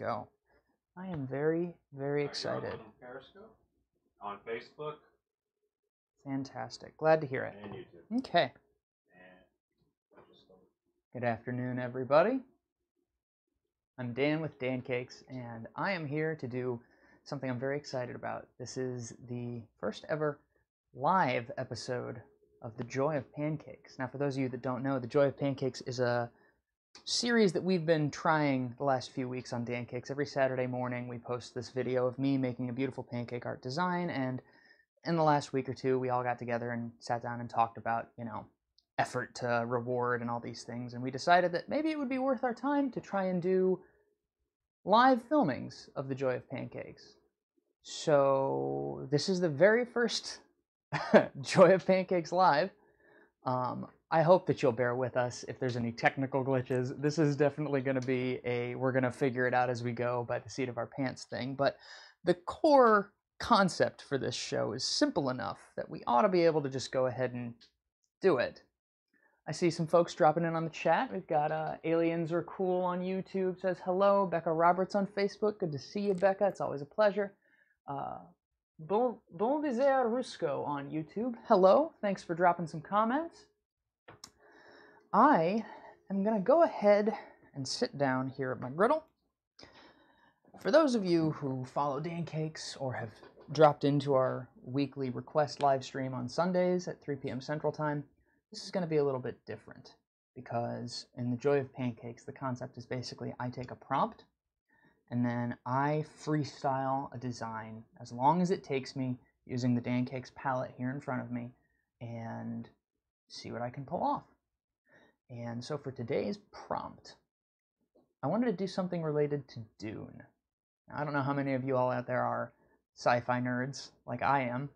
go. I am very, very excited. On Periscope, on Facebook. Fantastic. Glad to hear it. And YouTube. Okay. Good afternoon, everybody. I'm Dan with Dancakes, and I am here to do something I'm very excited about. This is the first ever live episode of the Joy of Pancakes. Now, for those of you that don't know, the Joy of Pancakes is a series that we've been trying the last few weeks on Dancakes. Every Saturday morning, we post this video of me making a beautiful pancake art design, and in the last week or two, we all got together and sat down and talked about, effort to reward and all these things, and we decided that maybe it would be worth our time to try and do live filmings of the Joy of Pancakes. So this is the very first Joy of Pancakes live. I hope that you'll bear with us if there's any technical glitches. This is definitely going to be we're going to figure it out as we go by the seat of our pants thing, but the core concept for this show is simple enough that we ought to be able to just go ahead and do it. I see some folks dropping in on the chat. We've got Aliens Are Cool on YouTube, says hello. Becca Roberts on Facebook. Good to see you, Becca. It's always a pleasure. Bon Désert Rusco on YouTube. Hello. Thanks for dropping some comments. I am going to go ahead and sit down here at my griddle. For those of you who follow Dancakes or have dropped into our weekly request live stream on Sundays at 3 p.m. Central Time, this is going to be a little bit different because in the Joy of Pancakes, the concept is basically I take a prompt and then I freestyle a design as long as it takes me using the Dancakes palette here in front of me and see what I can pull off. And so for today's prompt, I wanted to do something related to Dune. Now, I don't know how many of you all out there are sci-fi nerds like I am,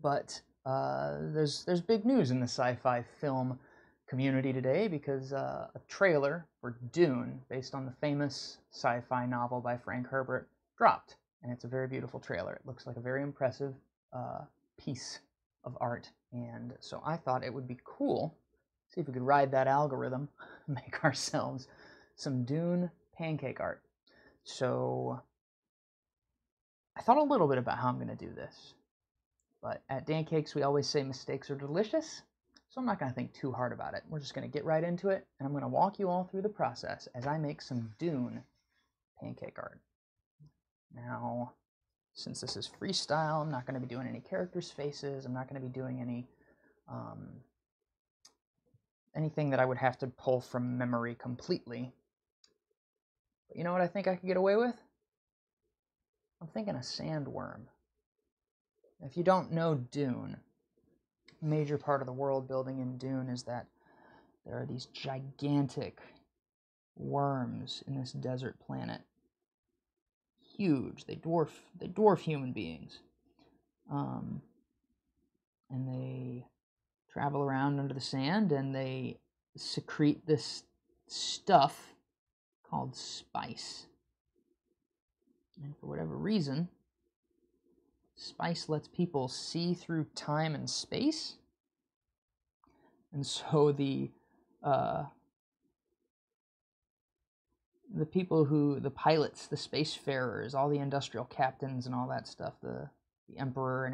but there's big news in the sci-fi film community today because a trailer for Dune, based on the famous sci-fi novel by Frank Herbert, dropped. And it's a very beautiful trailer. It looks like a very impressive piece of art. And so I thought it would be cool, see if we could ride that algorithm, make ourselves some Dune pancake art. So I thought a little bit about how I'm going to do this. But at Dancakes, we always say mistakes are delicious, so I'm not going to think too hard about it. We're just going to get right into it, and I'm going to walk you all through the process as I make some Dune pancake art. Now, since this is freestyle, I'm not going to be doing any characters' faces. I'm not going to be doing anything that I would have to pull from memory completely. But you know what I think I could get away with? I'm thinking a sandworm. If you don't know Dune, a major part of the world building in Dune is that there are these gigantic worms in this desert planet. Huge. They dwarf human beings. And they travel around under the sand and they secrete this stuff called spice. And for whatever reason, spice lets people see through time and space. And so the pilots, the spacefarers, all the industrial captains and all that stuff, the emperor and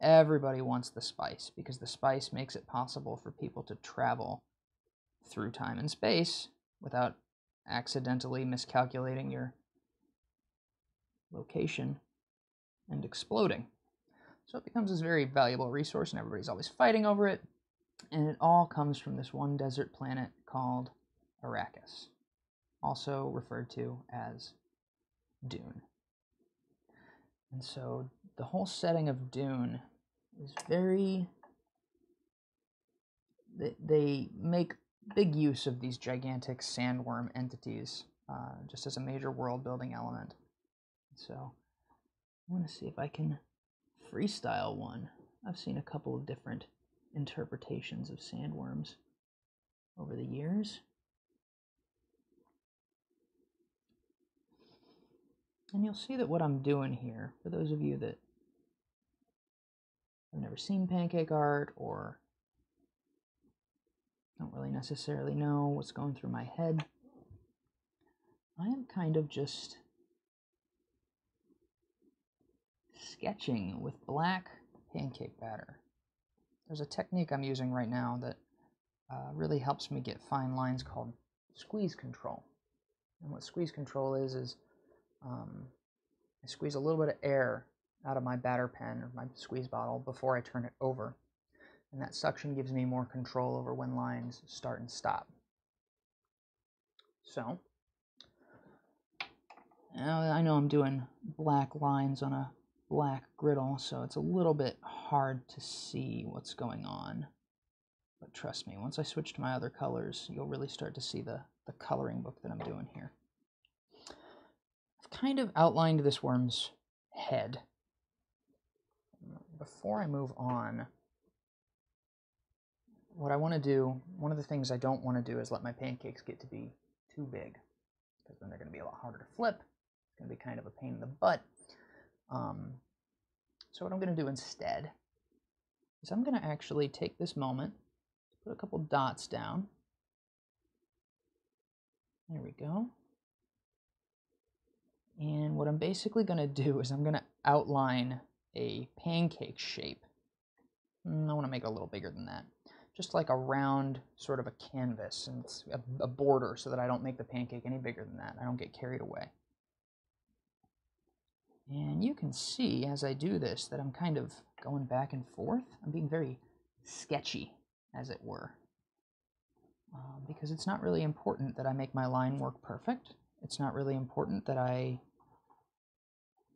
everybody wants the spice because the spice makes it possible for people to travel through time and space without accidentally miscalculating your location and exploding. So it becomes this very valuable resource and everybody's always fighting over it. And it all comes from this one desert planet called Arrakis, also referred to as Dune. And so the whole setting of Dune is they make big use of these gigantic sandworm entities just as a major world building element. So I want to see if I can freestyle one. I've seen a couple of different interpretations of sandworms over the years. And you'll see that what I'm doing here, for those of you that have never seen pancake art or don't really necessarily know what's going through my head, I am kind of just sketching with black pancake batter. There's a technique I'm using right now that really helps me get fine lines called squeeze control. And what squeeze control is I squeeze a little bit of air out of my batter pen or my squeeze bottle before I turn it over. And that suction gives me more control over when lines start and stop. So, now I know I'm doing black lines on a black griddle, so it's a little bit hard to see what's going on. But trust me, once I switch to my other colors, you'll really start to see the coloring book that I'm doing here. I've kind of outlined this worm's head. Before I move on, what I want to do, one of the things I don't want to do is let my pancakes get to be too big, because then they're going to be a lot harder to flip. It's going to be kind of a pain in the butt. So what I'm going to do instead is I'm going to actually take this moment, put a couple dots down. There we go. And what I'm basically going to do is I'm going to outline a pancake shape. I want to make it a little bigger than that. Just like a round sort of a canvas, and it's a border so that I don't make the pancake any bigger than that. I don't get carried away. And you can see as I do this that I'm kind of going back and forth. I'm being very sketchy, as it were. Because it's not really important that I make my line work perfect. It's not really important that I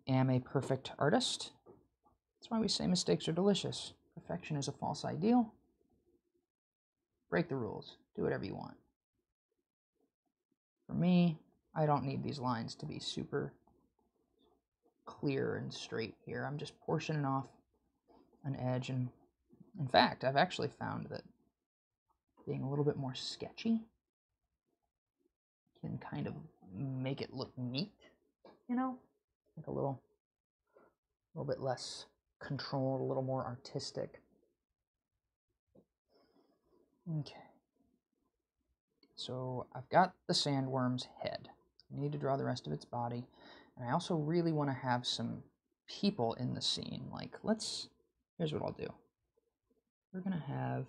am a perfect artist. That's why we say mistakes are delicious. Perfection is a false ideal. Break the rules. Do whatever you want. For me, I don't need these lines to be super clear and straight here. I'm just portioning off an edge, and in fact, I've actually found that being a little bit more sketchy can kind of make it look neat, you know? Like a little bit less controlled, a little more artistic. Okay. So I've got the sandworm's head. I need to draw the rest of its body. And I also really want to have some people in the scene. Like, here's what I'll do. We're going to have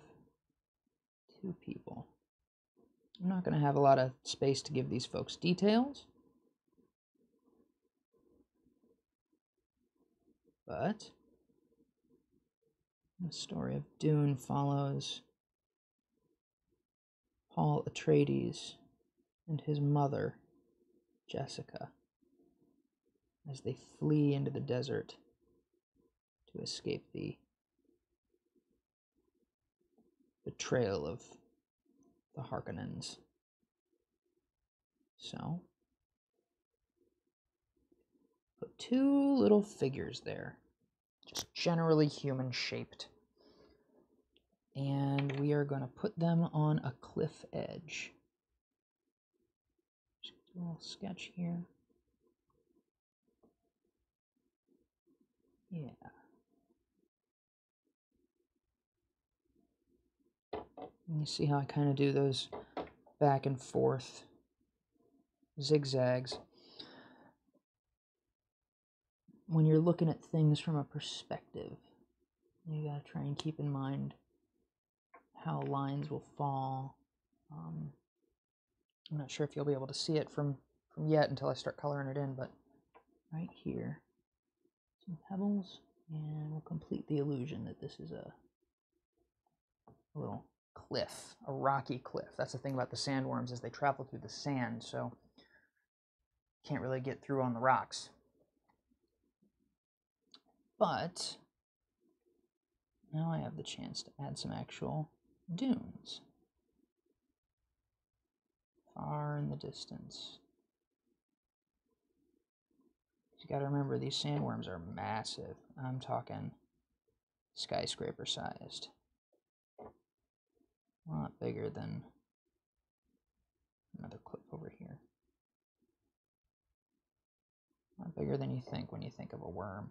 2 people. I'm not going to have a lot of space to give these folks details. But the story of Dune follows Paul Atreides and his mother, Jessica, as they flee into the desert to escape the betrayal of the Harkonnens. So, put 2 little figures there, just generally human-shaped. And we are going to put them on a cliff edge. Just do a little sketch here. Yeah. And you see how I kind of do those back and forth zigzags. When you're looking at things from a perspective, you gotta try and keep in mind how lines will fall. I'm not sure if you'll be able to see it from yet until I start coloring it in, but right here, some pebbles, and we'll complete the illusion that this is a little cliff, a rocky cliff. That's the thing about the sandworms, is they travel through the sand, so can't really get through on the rocks. But now I have the chance to add some actual dunes far in the distance. You gotta remember, these sandworms are massive. I'm talking skyscraper sized. A lot bigger than another clip over here. A lot bigger than you think when you think of a worm.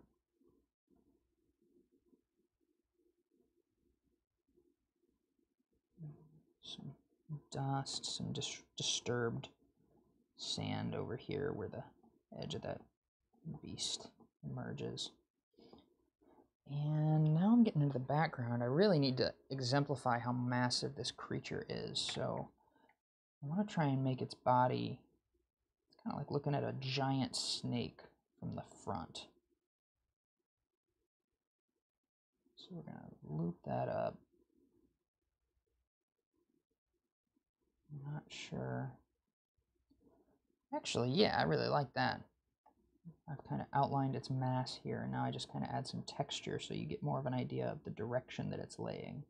Some dust, some disturbed sand over here where the edge of that beast emerges. And now I'm getting into the background. I really need to exemplify how massive this creature is, so I want to try and make its body, it's kind of like looking at a giant snake from the front. So we're going to loop that up. I'm not sure. Actually, yeah, I really like that. I've kind of outlined its mass here, and now I just kind of add some texture so you get more of an idea of the direction that it's laying.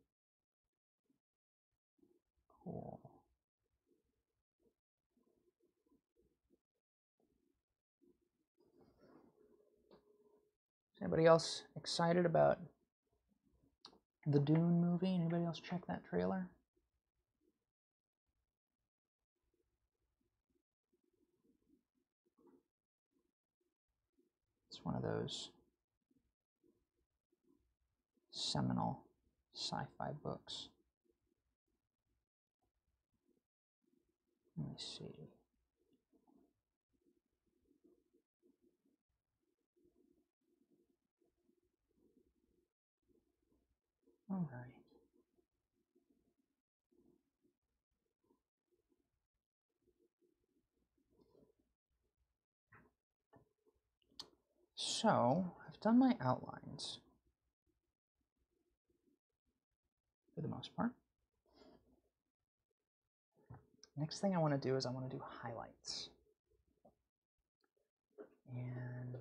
Cool. Is anybody else excited about the Dune movie? Anybody else check that trailer? It's one of those seminal sci-fi books. Let me see. All right. So, I've done my outlines for the most part. Next thing I want to do is I want to do highlights. And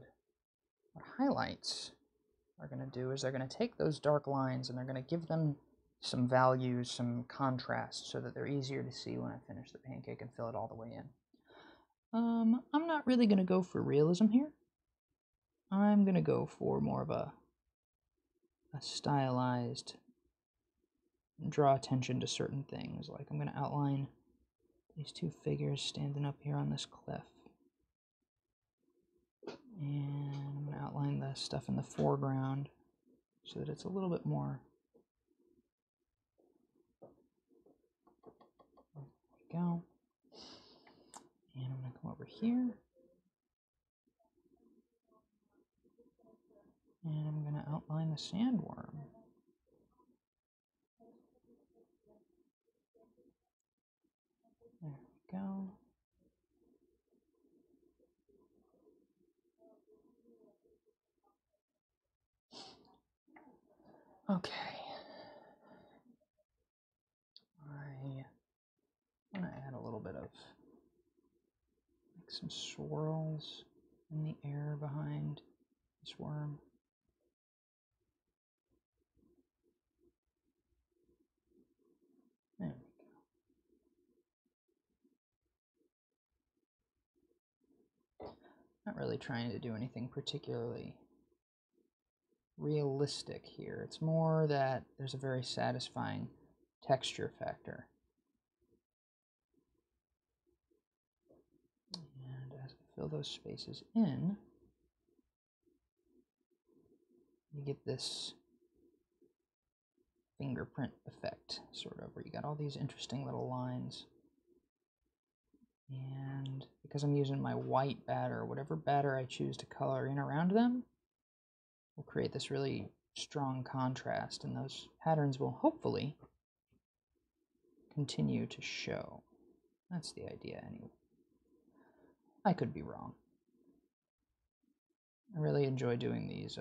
what highlights are going to do is they're going to take those dark lines and they're going to give them some values, some contrast, so that they're easier to see when I finish the pancake and fill it all the way in. I'm not really going to go for realism here. I'm going to go for more of a stylized, draw attention to certain things. Like I'm going to outline these two figures standing up here on this cliff. And I'm going to outline the stuff in the foreground so that it's a little bit more. There we go. And I'm going to come over here. And I'm going to outline the sandworm. There we go. Okay. I want to add a little bit of some swirls in the air behind this worm. There we go. Not really trying to do anything particularly realistic here. It's more that there's a very satisfying texture factor. And as I fill those spaces in, you get this fingerprint effect, sort of, where you got all these interesting little lines. And because I'm using my white batter, whatever batter I choose to color in around them will create this really strong contrast, and those patterns will hopefully continue to show. That's the idea anyway. I could be wrong. I really enjoy doing these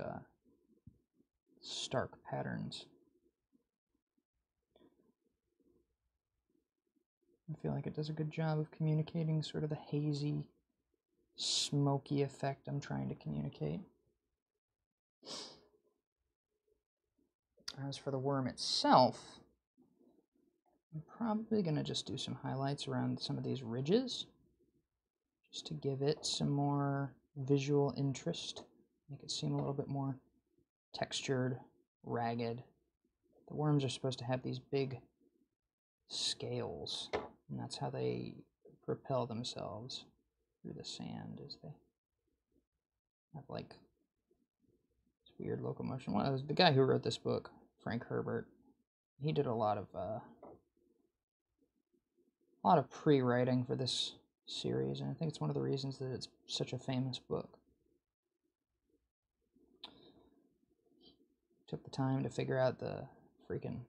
stark patterns. I feel like it does a good job of communicating sort of the hazy, smoky effect I'm trying to communicate. As for the worm itself, I'm probably going to just do some highlights around some of these ridges, just to give it some more visual interest, make it seem a little bit more textured, ragged. The worms are supposed to have these big scales, and that's how they propel themselves through the sand, as they have like this weird locomotion. Well, the guy who wrote this book, Frank Herbert, he did a lot of pre-writing for this series, and I think it's one of the reasons that it's such a famous book. Took the time to figure out the freaking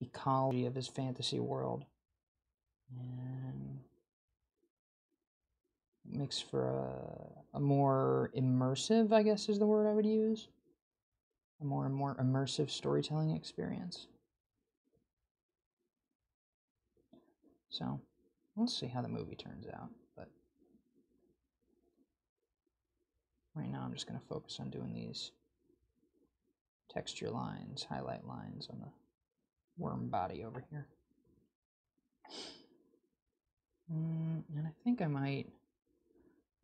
ecology of his fantasy world, and makes for a more immersive, I guess is the word I would use, a more immersive storytelling experience. So we'll see how the movie turns out, but right now I'm just going to focus on doing these texture lines, highlight lines on the worm body over here. And I think I might,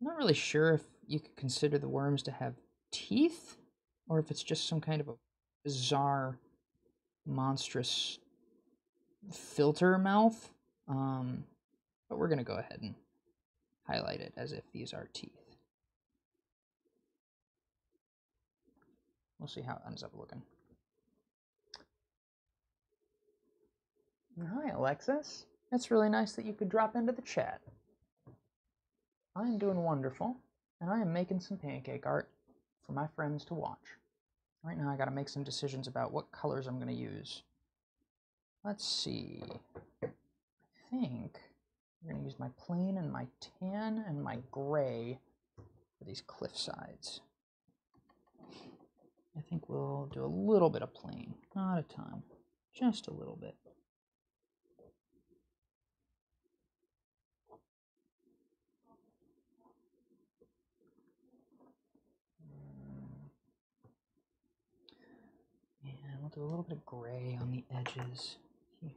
I'm not really sure if you could consider the worms to have teeth, or if it's just some kind of a bizarre, monstrous filter mouth. But we're going to go ahead and highlight it as if these are teeth. We'll see how it ends up looking. Hi, Alexis. It's really nice that you could drop into the chat. I am doing wonderful, and I am making some pancake art for my friends to watch. Right now I gotta make some decisions about what colors I'm gonna use. Let's see. I think I'm gonna use my plain and my tan and my gray for these cliff sides. I think we'll do a little bit of plain, not a ton, just a little bit. And we'll do a little bit of gray on the edges here.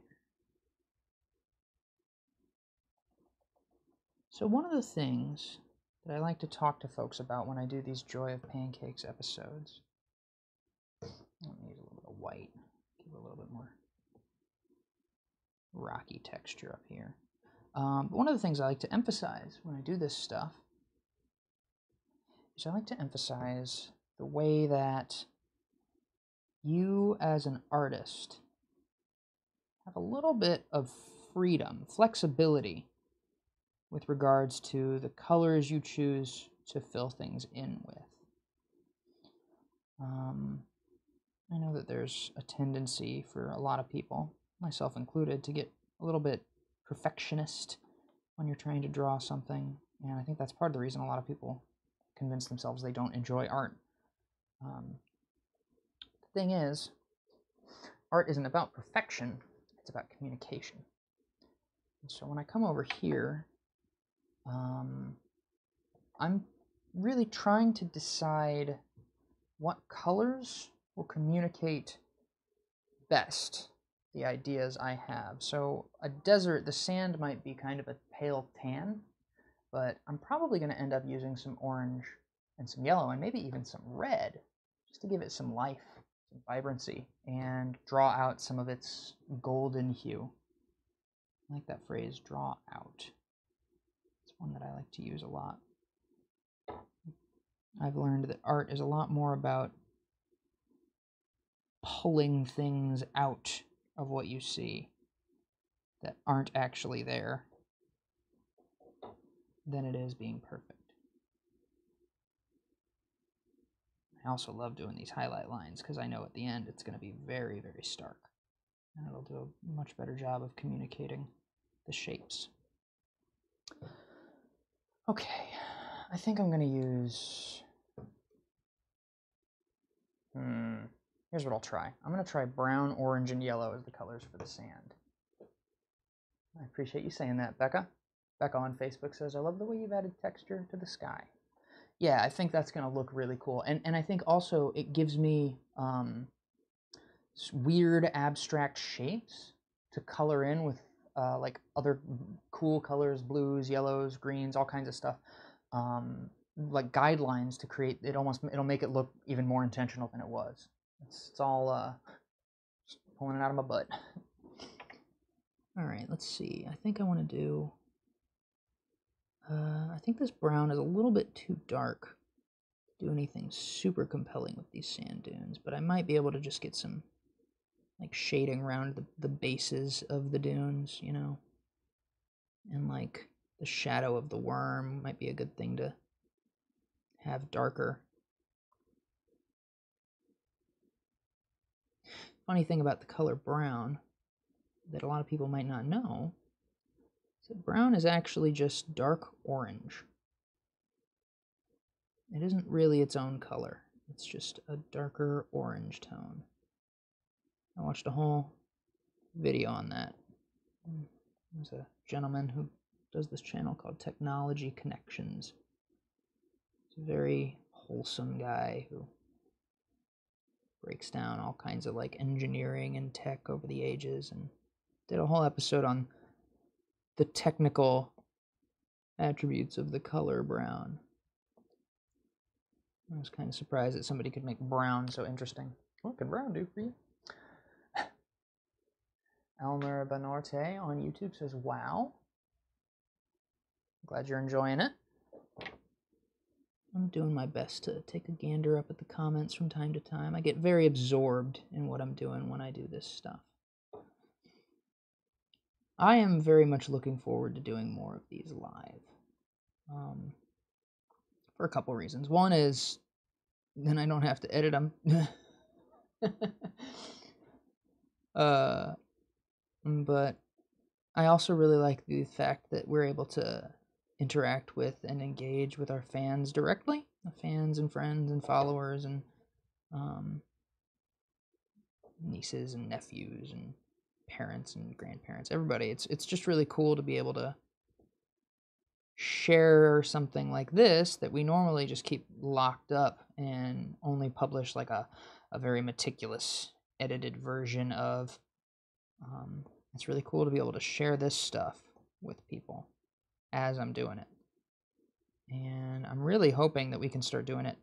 So one of the things that I like to talk to folks about when I do these Joy of Pancakes episodes, I'm going to use a little bit of white, give it a little bit more rocky texture up here. But one of the things I like to emphasize when I do this stuff is I like to emphasize the way that you as an artist have a little bit of freedom, flexibility with regards to the colors you choose to fill things in with. I know that there's a tendency for a lot of people, myself included, to get a little bit perfectionist when you're trying to draw something, and I think that's part of the reason a lot of people convince themselves they don't enjoy art. The thing is, art isn't about perfection, it's about communication. And so when I come over here, I'm really trying to decide what colors will communicate best the ideas I have. So a desert, the sand might be kind of a pale tan, but I'm probably going to end up using some orange and some yellow and maybe even some red just to give it some life, some vibrancy, and draw out some of its golden hue. I like that phrase, draw out. It's one that I like to use a lot. I've learned that art is a lot more about pulling things out of what you see that aren't actually there than it is being perfect. I also love doing these highlight lines because I know at the end it's going to be very, very stark. And it'll do a much better job of communicating the shapes. Okay, I think I'm going to use... Here's what I'll try. I'm going to try brown, orange, and yellow as the colors for the sand. I appreciate you saying that, Becca. Becca on Facebook says, I love the way you've added texture to the sky. Yeah, I think that's going to look really cool. And I think also it gives me weird abstract shapes to color in with like other cool colors, blues, yellows, greens, all kinds of stuff. Like guidelines to create it. It'll make it look even more intentional than it was. It's all just pulling it out of my butt. All right, let's see. I think I want to do. I think this brown is a little bit too dark to do anything super compelling with these sand dunes, but I might be able to just get some like shading around the bases of the dunes, you know, and like the shadow of the worm might be a good thing to have darker. Funny thing about the color brown that a lot of people might not know is that brown is actually just dark orange. It isn't really its own color. It's just a darker orange tone. I watched a whole video on that. There's a gentleman who does this channel called Technology Connections. He's a very wholesome guy who breaks down all kinds of like engineering and tech over the ages, and did a whole episode on the technical attributes of the color brown. I was kind of surprised that somebody could make brown so interesting. What could brown do for you? Elmer Banorte on YouTube says, wow. Glad you're enjoying it. I'm doing my best to take a gander up at the comments from time to time. I get very absorbed in what I'm doing when I do this stuff. I am very much looking forward to doing more of these live. For a couple reasons. One is, then I don't have to edit them. But I also really like the fact that we're able to interact with and engage with our fans directly. The fans and friends and followers and nieces and nephews and parents and grandparents, everybody. It's just really cool to be able to share something like this that we normally just keep locked up and only publish like a very meticulous edited version of. It's really cool to be able to share this stuff with people as I'm doing it. And I'm really hoping that we can start doing it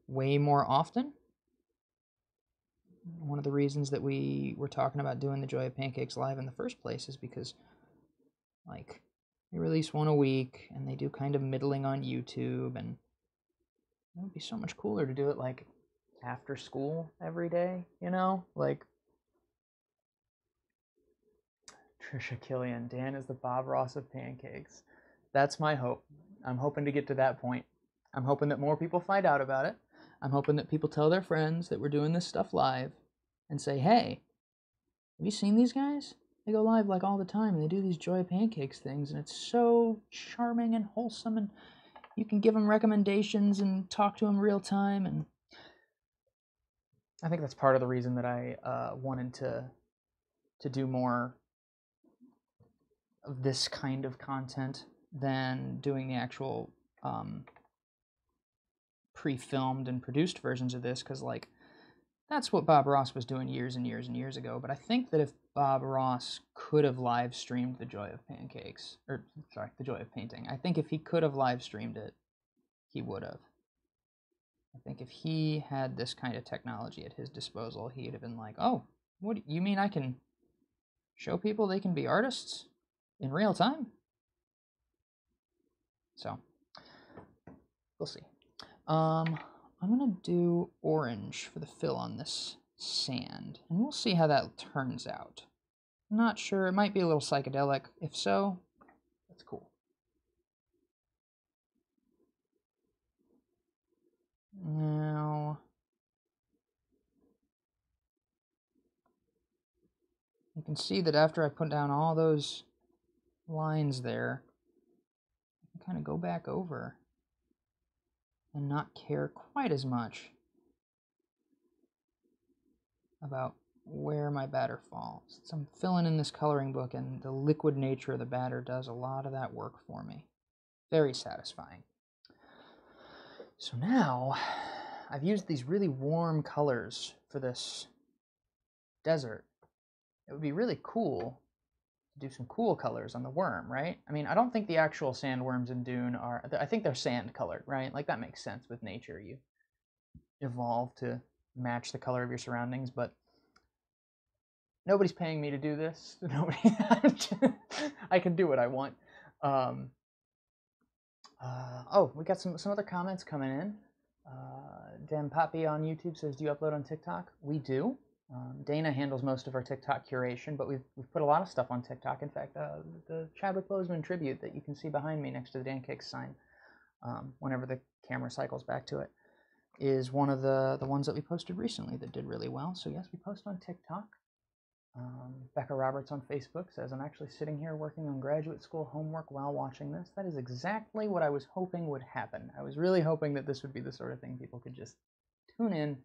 way more often. One of the reasons that we were talking about doing the Joy of Pancakes live in the first place is because, like, they release one a week, and they do kind of middling on YouTube, and it would be so much cooler to do it, like, after school every day, you know? Like, Trisha Killian, Dan is the Bob Ross of pancakes. That's my hope. I'm hoping to get to that point. I'm hoping that more people find out about it. I'm hoping that people tell their friends that we're doing this stuff live and say, hey, have you seen these guys? They go live like all the time, and they do these Joy of Pancakes things, and it's so charming and wholesome, and you can give them recommendations and talk to them real time. And I think that's part of the reason that I wanted to do more of this kind of content than doing the actual pre-filmed and produced versions of this, because like that's what Bob Ross was doing years and years and years ago. But I think that if Bob Ross could have live streamed the Joy of Pancakes, or sorry, the Joy of Painting, I think if he could have live streamed it, he would have. I think if he had this kind of technology at his disposal, he'd have been like, oh, what you mean I can show people they can be artists in real time? So we'll see. I'm gonna do orange for the fill on this sand, and we'll see how that turns out. I'm not sure, it might be a little psychedelic. If so, that's cool. Now, you can see that after I put down all those lines there, I can kind of go back over and not care quite as much about where my batter falls. So I'm filling in this coloring book, and the liquid nature of the batter does a lot of that work for me. Very satisfying. So now I've used these really warm colors for this desert. It would be really cool to do some cool colors on the worm, right? I mean, I don't think the actual sandworms in Dune are, I think they're sand colored, right? Like that makes sense with nature. You evolve to match the color of your surroundings, but nobody's paying me to do this. Nobody, I can do what I want. Oh, we got some other comments coming in. Dan Poppy on YouTube says, do you upload on TikTok? We do. Dana handles most of our TikTok curation, but we've put a lot of stuff on TikTok. In fact, the Chadwick Boseman tribute that you can see behind me next to the Dancakes sign, whenever the camera cycles back to it, is one of the ones that we posted recently that did really well. So yes, we post on TikTok. Becca Roberts on Facebook says, I'm actually sitting here working on graduate school homework while watching this. That is exactly what I was hoping would happen. I was really hoping that this would be the sort of thing people could just tune in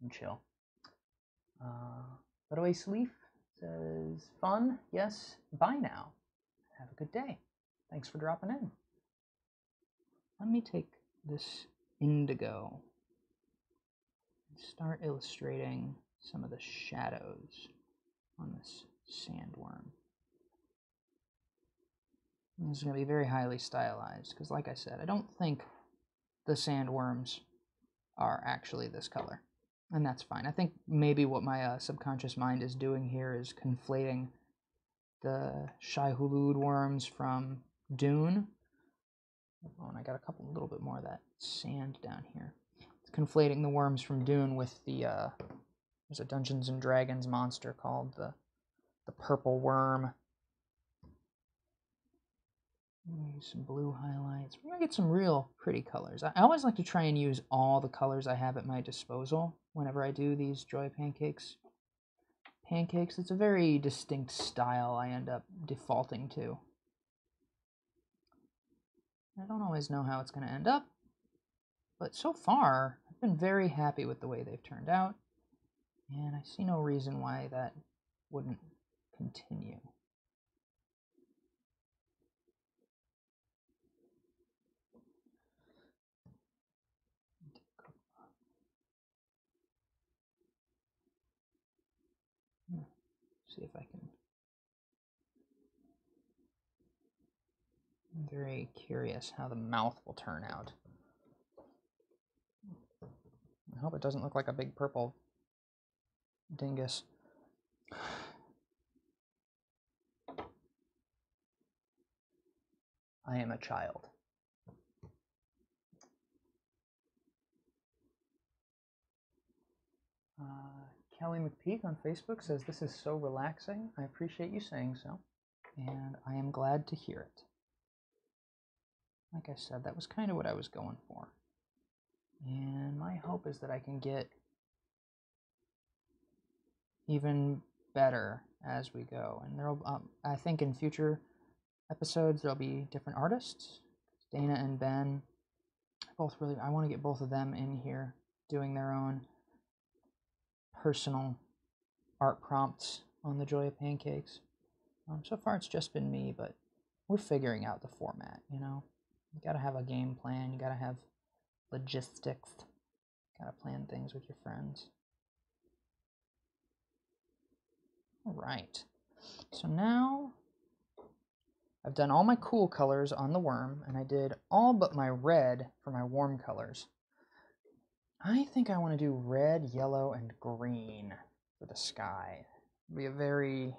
and chill. Little Leaf says, fun, yes, bye now. Have a good day. Thanks for dropping in. Let me take this indigo and start illustrating some of the shadows on this sandworm. This is going to be very highly stylized because, like I said, I don't think the sandworms are actually this color. And that's fine. I think maybe what my subconscious mind is doing here is conflating the Shai-Hulud worms from Dune. Oh, and I got a little bit more of that sand down here. It's conflating the worms from Dune with the, there's a Dungeons and Dragons monster called the purple worm. Use some blue highlights. We're going to get some real pretty colors. I always like to try and use all the colors I have at my disposal whenever I do these Joy of Pancakes. It's a very distinct style I end up defaulting to. I don't always know how it's going to end up, but so far I've been very happy with the way they've turned out, and I see no reason why that wouldn't continue. See if I can. I'm very curious how the mouth will turn out. I hope it doesn't look like a big purple dingus. I am a child. Kelly McPeak on Facebook says, this is so relaxing. I appreciate you saying so, and I am glad to hear it. Like I said, that was kind of what I was going for. And my hope is that I can get even better as we go. And there'll, I think in future episodes, there'll be different artists. Dana and Ben, I want to get both of them in here doing their own personal art prompts on the Joy of Pancakes. So far it's just been me, but we're figuring out the format, you know. You gotta have a game plan, you gotta have logistics, gotta plan things with your friends. Alright, so now I've done all my cool colors on the worm, and I did all but my red for my warm colors. I think I want to do red, yellow, and green for the sky. It'll be a very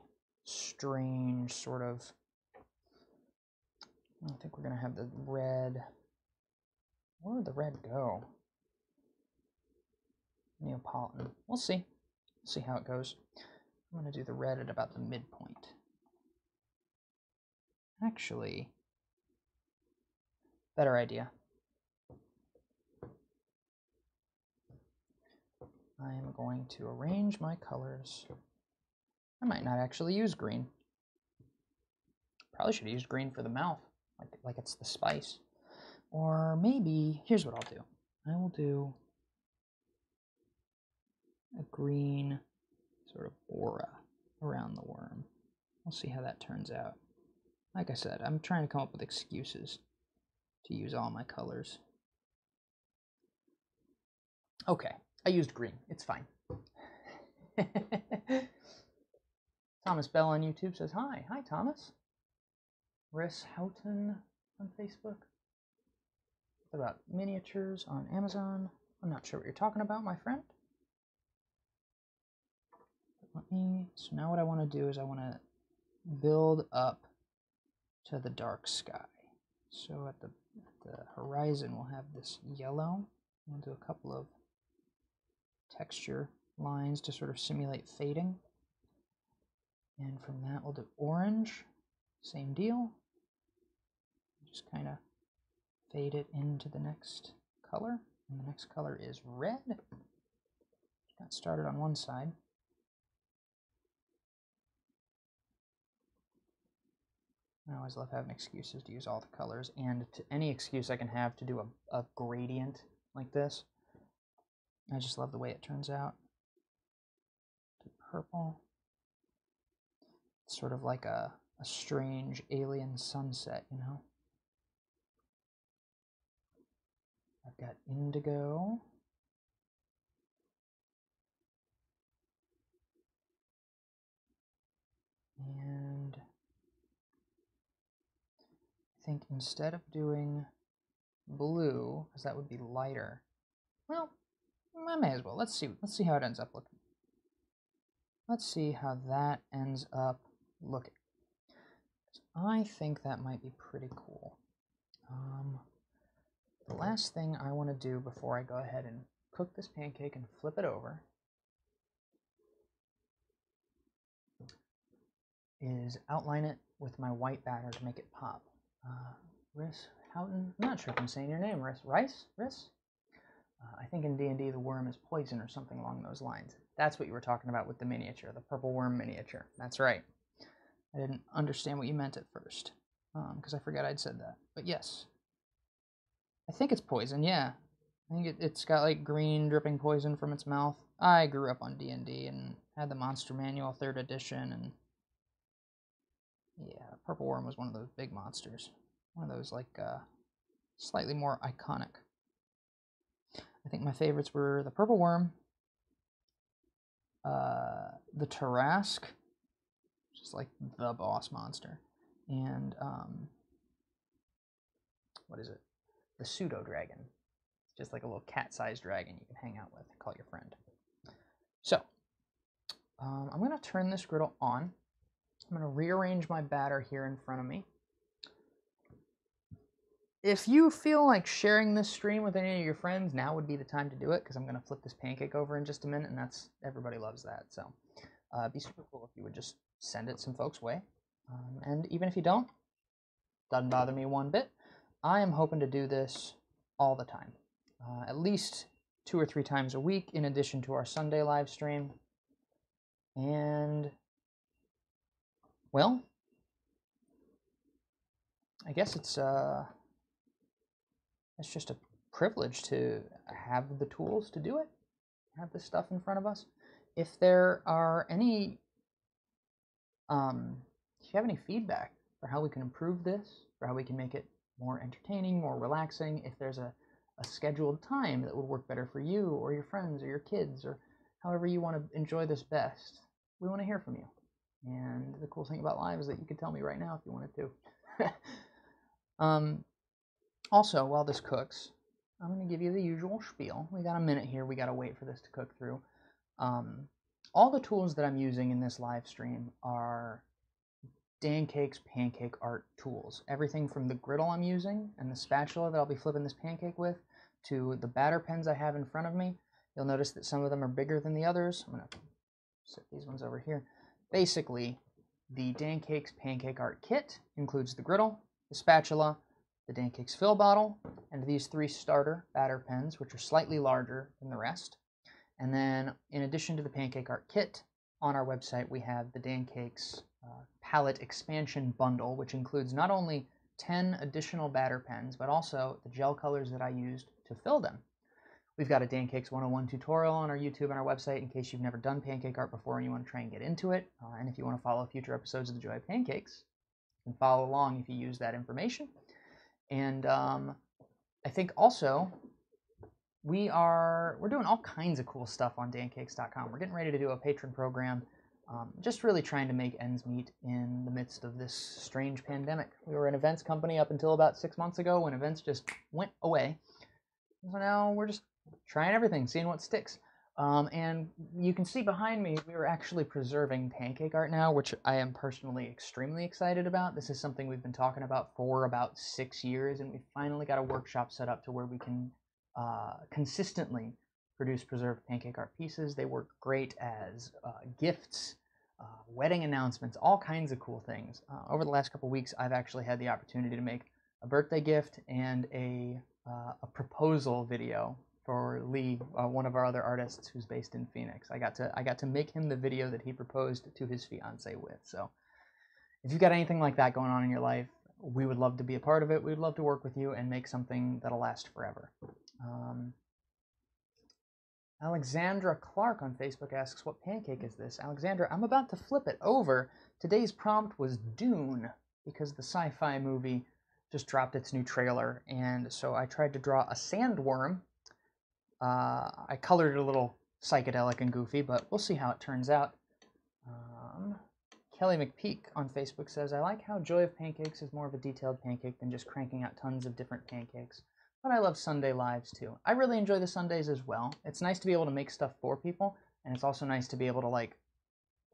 strange sort of... I think we're going to have the red... Where would the red go? Neapolitan. We'll see. We'll see how it goes. I'm going to do the red at about the midpoint. Actually, better idea. I am going to arrange my colors. I might not actually use green. Probably should have used green for the mouth, like it's the spice. Or maybe, here's what I'll do. I will do a green sort of aura around the worm. We'll see how that turns out. Like I said, I'm trying to come up with excuses to use all my colors. Okay, I used green. It's fine. Thomas Bell on YouTube says, hi. Hi, Thomas. Riss Houghton on Facebook. What about miniatures on Amazon? I'm not sure what you're talking about, my friend. So now what I want to do is I want to build up to the dark sky. So at the horizon we'll have this yellow. We'll do a couple of texture lines to sort of simulate fading. And from that, we'll do orange. Same deal. Just kind of fade it into the next color. And the next color is red. Got started on one side. I always love having excuses to use all the colors, and any excuse I can have to do a gradient like this. I just love the way it turns out. Do purple. It's sort of like a strange alien sunset, you know? I've got indigo. And I think instead of doing blue, because that would be lighter, well, I may as well. Let's see how it ends up looking. Let's see how that ends up looking. I think that might be pretty cool. The last thing I want to do before I go ahead and cook this pancake and flip it over is outline it with my white batter to make it pop. Riss Houghton, I'm not sure if I'm saying your name, Rice? I think in D&D the worm is poison or something along those lines. That's what you were talking about with the miniature, the purple worm miniature. That's right. I didn't understand what you meant at first, because I forgot I'd said that. But yes, I think it's poison, yeah. I think it's got like green dripping poison from its mouth. I grew up on D&D and had the Monster Manual 3rd edition, and yeah, purple worm was one of those big monsters. One of those like slightly more iconic. I think my favorites were the purple worm, the Tarrasque, which is like the boss monster, and what is it? The pseudo dragon. It's just like a little cat-sized dragon you can hang out with, call your friend. So, I'm going to turn this griddle on. I'm going to rearrange my batter here in front of me. If you feel like sharing this stream with any of your friends, now would be the time to do it, because I'm going to flip this pancake over in just a minute, and everybody loves that. So, it'd be super cool if you would just send it some folks' way. And even if you don't, doesn't bother me one bit. I am hoping to do this all the time, at least 2 or 3 times a week, in addition to our Sunday live stream. And, well, I guess it's just a privilege to have the tools to do it, have this stuff in front of us. If there are any, if you have any feedback for how we can improve this, for how we can make it more entertaining, more relaxing, if there's a scheduled time that would work better for you or your friends or your kids, or however you want to enjoy this best, we want to hear from you. And the cool thing about live is that you could tell me right now if you wanted to. Also, while this cooks, I'm going to give you the usual spiel. We got a minute here. We got to wait for this to cook through. All the tools that I'm using in this live stream are Dancakes pancake art tools. Everything from the griddle I'm using and the spatula that I'll be flipping this pancake with, to the batter pens I have in front of me. You'll notice that some of them are bigger than the others. I'm going to set these ones over here. Basically, the Dancakes pancake art kit includes the griddle, the spatula, the Dancakes fill bottle, and these 3 starter batter pens, which are slightly larger than the rest. And then, in addition to the pancake art kit, on our website we have the Dancakes palette expansion bundle, which includes not only 10 additional batter pens, but also the gel colors that I used to fill them. We've got a Dancakes 101 tutorial on our YouTube and our website in case you've never done pancake art before and you want to try and get into it. And if you want to follow future episodes of the Joy of Pancakes, you can follow along if you use that information. And I think also we're doing all kinds of cool stuff on Dancakes.com. We're getting ready to do a patron program, just really trying to make ends meet in the midst of this strange pandemic. We were an events company up until about 6 months ago when events just went away. So now we're just trying everything, seeing what sticks. And you can see behind me, we are actually preserving pancake art now, which I am personally extremely excited about. This is something we've been talking about for about 6 years, and we finally got a workshop set up to where we can consistently produce preserved pancake art pieces. They work great as gifts, wedding announcements, all kinds of cool things. Over the last couple weeks, I've actually had the opportunity to make a birthday gift and a proposal video for Lee, one of our other artists who's based in Phoenix. I got to make him the video that he proposed to his fiance with. So if you've got anything like that going on in your life, we would love to be a part of it. We'd love to work with you and make something that'll last forever. Alexandra Clark on Facebook asks, what pancake is this? Alexandra, I'm about to flip it over. Today's prompt was Dune, because the sci-fi movie just dropped its new trailer, and so I tried to draw a sandworm. I colored it a little psychedelic and goofy, but we'll see how it turns out. Kelly McPeak on Facebook says, I like how Joy of Pancakes is more of a detailed pancake than just cranking out tons of different pancakes. But I love Sunday lives too. I really enjoy the Sundays as well. It's nice to be able to make stuff for people, and it's also nice to be able to like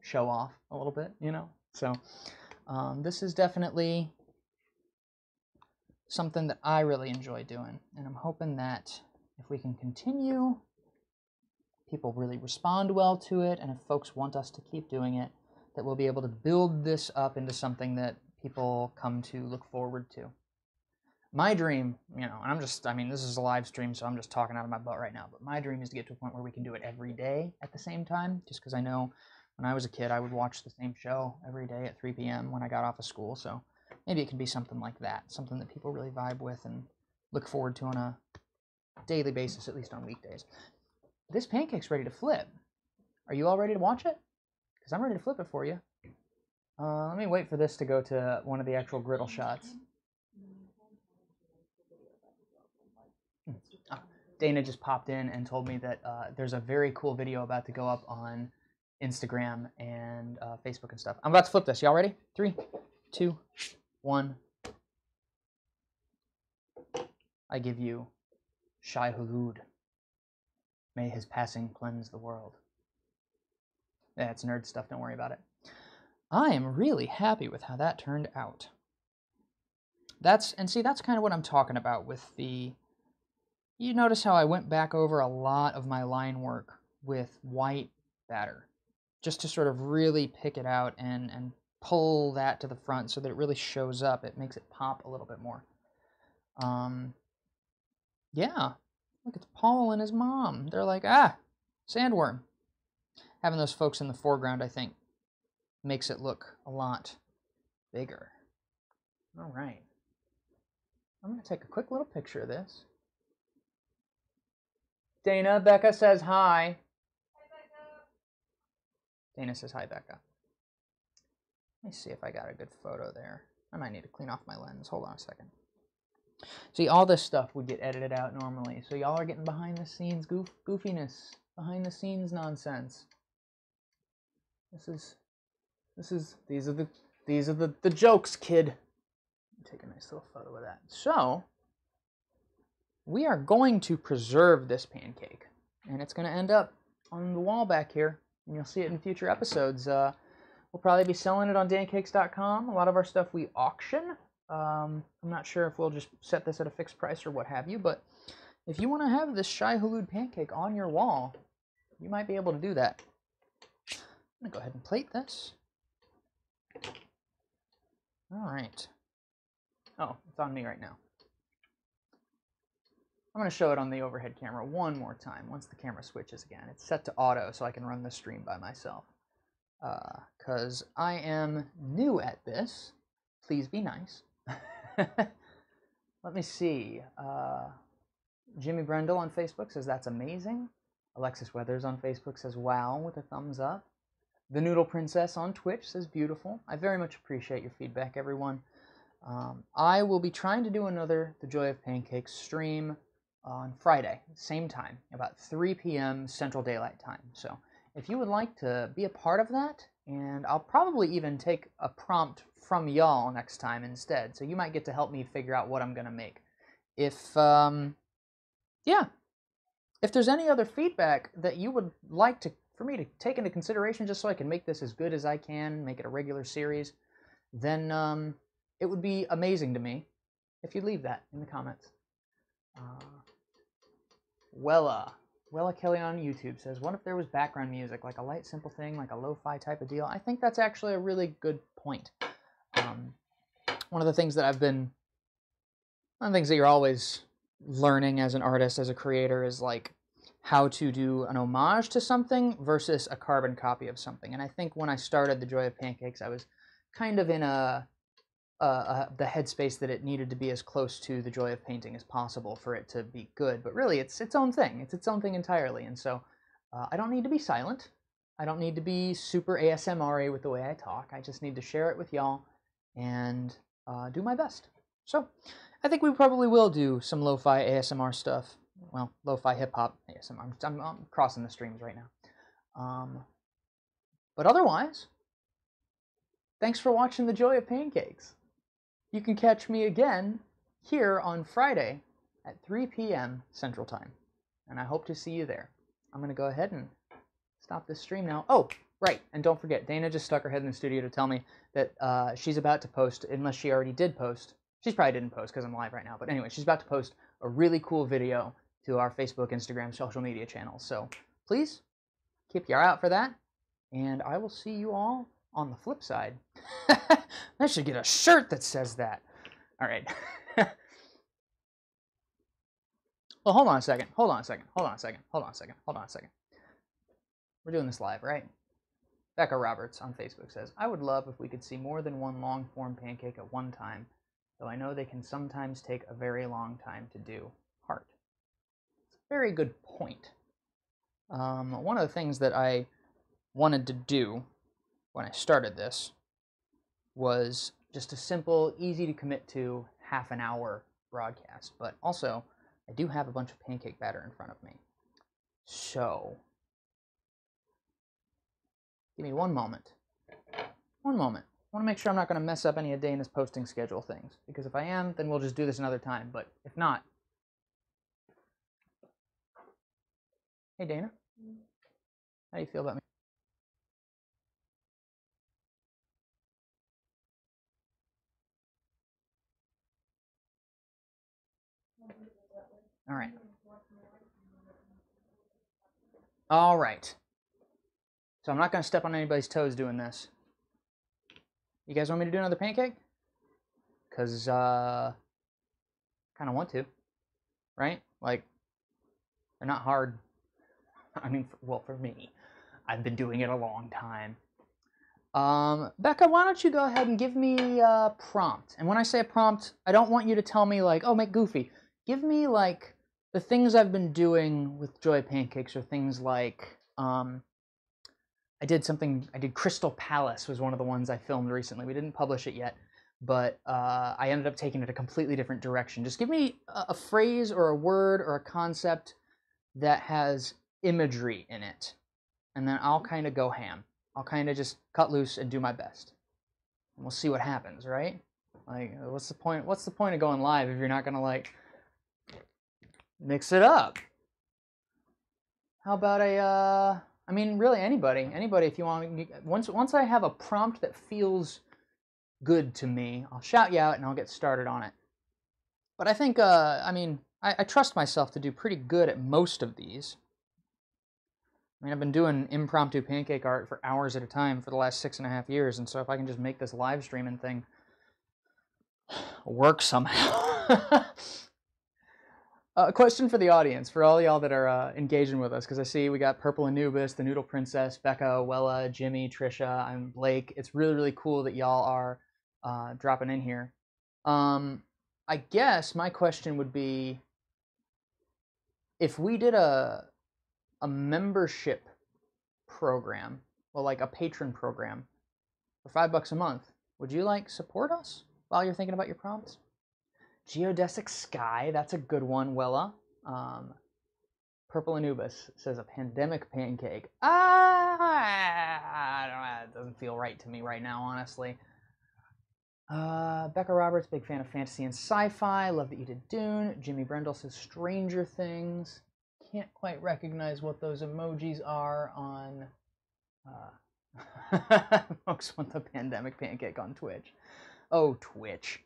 show off a little bit, you know? So this is definitely something that I really enjoy doing, and I'm hoping that if we can continue, people really respond well to it, and if folks want us to keep doing it, that we'll be able to build this up into something that people come to look forward to. My dream, you know, and this is a live stream, so I'm just talking out of my butt right now, but my dream is to get to a point where we can do it every day at the same time, just because I know when I was a kid, I would watch the same show every day at 3 p.m. when I got off of school, so maybe it can be something like that, something that people really vibe with and look forward to on a daily basis, at least on weekdays. This pancake's ready to flip. Are you all ready to watch it? Because I'm ready to flip it for you. Let me wait for this to go to one of the actual griddle shots. Dana just popped in and told me that there's a very cool video about to go up on Instagram and Facebook and stuff. I'm about to flip this. Y'all ready? 3, 2, 1. I give you Shai Hulud. May his passing cleanse the world. Yeah, it's nerd stuff. Don't worry about it. I am really happy with how that turned out. That's kind of what I'm talking about with the... You notice how I went back over a lot of my line work with white batter, just to sort of really pick it out and pull that to the front so that it really shows up. It makes it pop a little bit more. Yeah, look, it's Paul and his mom. They're like, sandworm. Having those folks in the foreground, I think, makes it look a lot bigger. All right. I'm going to take a quick little picture of this. Dana, Becca says hi. Hi, Becca. Dana says hi, Becca. Let me see if I got a good photo there. I might need to clean off my lens. Hold on a second. See, all this stuff would get edited out normally, so y'all are getting behind the scenes goofiness, behind the scenes nonsense. These are the jokes, kid. Take a nice little photo of that. So, we are going to preserve this pancake, and it's going to end up on the wall back here, and you'll see it in future episodes. We'll probably be selling it on Dancakes.com. A lot of our stuff we auction. I'm not sure if we'll just set this at a fixed price or what have you, but if you want to have this Shai Hulud pancake on your wall, you might be able to do that. I'm going to go ahead and plate this. All right. Oh, it's on me right now. I'm going to show it on the overhead camera one more time once the camera switches again. It's set to auto so I can run the stream by myself. Because I am new at this. Please be nice. Let me see. Jimmy Brendel on Facebook says that's amazing. Alexis Weathers on Facebook says wow with a thumbs up. The Noodle Princess on Twitch says beautiful. I very much appreciate your feedback, everyone. I will be trying to do another The Joy of Pancakes stream on Friday, same time, about 3 p.m. Central Daylight Time. So if you would like to be a part of that, and I'll probably even take a prompt from y'all next time instead, so you might get to help me figure out what I'm going to make. If there's any other feedback that you would like for me to take into consideration just so I can make this as good as I can, make it a regular series, then it would be amazing to me if you'd leave that in the comments. Wella Wella Kelly on YouTube says, what if there was background music, like a light, simple thing, like a lo-fi type of deal? I think that's actually a really good point. One of the things that one of the things that you're always learning as an artist, as a creator, is like how to do an homage to something versus a carbon copy of something. And I think when I started the Joy of Pancakes, I was kind of in the headspace that it needed to be as close to the joy of painting as possible for it to be good. But really, it's its own thing. It's its own thing entirely. And so I don't need to be silent. I don't need to be super ASMR-y with the way I talk. I just need to share it with y'all and do my best. So I think we probably will do some lo-fi ASMR stuff. Well, lo-fi hip-hop ASMR. I'm crossing the streams right now. But otherwise, thanks for watching The Joy of Pancakes. You can catch me again here on Friday at 3 p.m. Central Time. And I hope to see you there. I'm going to go ahead and stop this stream now. Oh, right. And don't forget, Dana just stuck her head in the studio to tell me that she's about to post, unless she already did post. She probably didn't post because I'm live right now. But anyway, she's about to post a really cool video to our Facebook, Instagram, social media channels. So please keep your eye out for that. And I will see you all on the flip side. I should get a shirt that says that. All right. Well, hold on a second. Hold on a second. Hold on a second. Hold on a second. Hold on a second. We're doing this live, right? Becca Roberts on Facebook says, I would love if we could see more than one long-form pancake at one time, though I know they can sometimes take a very long time to do. Heart. It's a very good point. One of the things that I wanted to do when I started this was just a simple, easy to commit to half an hour broadcast. But also, I do have a bunch of pancake batter in front of me. So, give me one moment. One moment. I want to make sure I'm not going to mess up any of Dana's posting schedule things. Because if I am, then we'll just do this another time. But if not... Hey, Dana. How do you feel about me? All right. All right. So I'm not going to step on anybody's toes doing this. You guys want me to do another pancake? Because, kind of want to. Right? Like, they're not hard. I mean, well, for me. I've been doing it a long time. Becca, why don't you go ahead and give me a prompt? And when I say a prompt, I don't want you to tell me, like, oh, make Goofy. Give me, like, the things I've been doing with Joy Pancakes, or things like, I did Crystal Palace was one of the ones I filmed recently. We didn't publish it yet, but I ended up taking it a completely different direction. Just give me a phrase or a word or a concept that has imagery in it, and then I'll kind of go ham. I'll kind of just cut loose and do my best. And we'll see what happens, right? Like, what's the point? What's the point of going live if you're not gonna, like, mix it up? How about I mean, really anybody if you want. Once I have a prompt that feels good to me, I'll shout you out and I'll get started on it. But I think, I mean, I trust myself to do pretty good at most of these. I mean, I've been doing impromptu pancake art for hours at a time for the last 6.5 years, and so if I can just make this live streaming thing work somehow. A question for the audience, for all y'all that are engaging with us, because I see we got Purple Anubis, the Noodle Princess, Becca, Wella, Jimmy, Trisha, I'm Blake. It's really, really cool that y'all are dropping in here. I guess my question would be, if we did a membership program, well, like a patron program, for $5 a month, would you, like, support us while you're thinking about your prompts? Geodesic Sky, that's a good one, Wella. Purple Anubis says a pandemic pancake. I don't know, it doesn't feel right to me right now, honestly. Becca Roberts, big fan of fantasy and sci-fi. Love that you did Dune. Jimmy Brendel says Stranger Things. Can't quite recognize what those emojis are on... Folks want the pandemic pancake on Twitch. Oh, Twitch.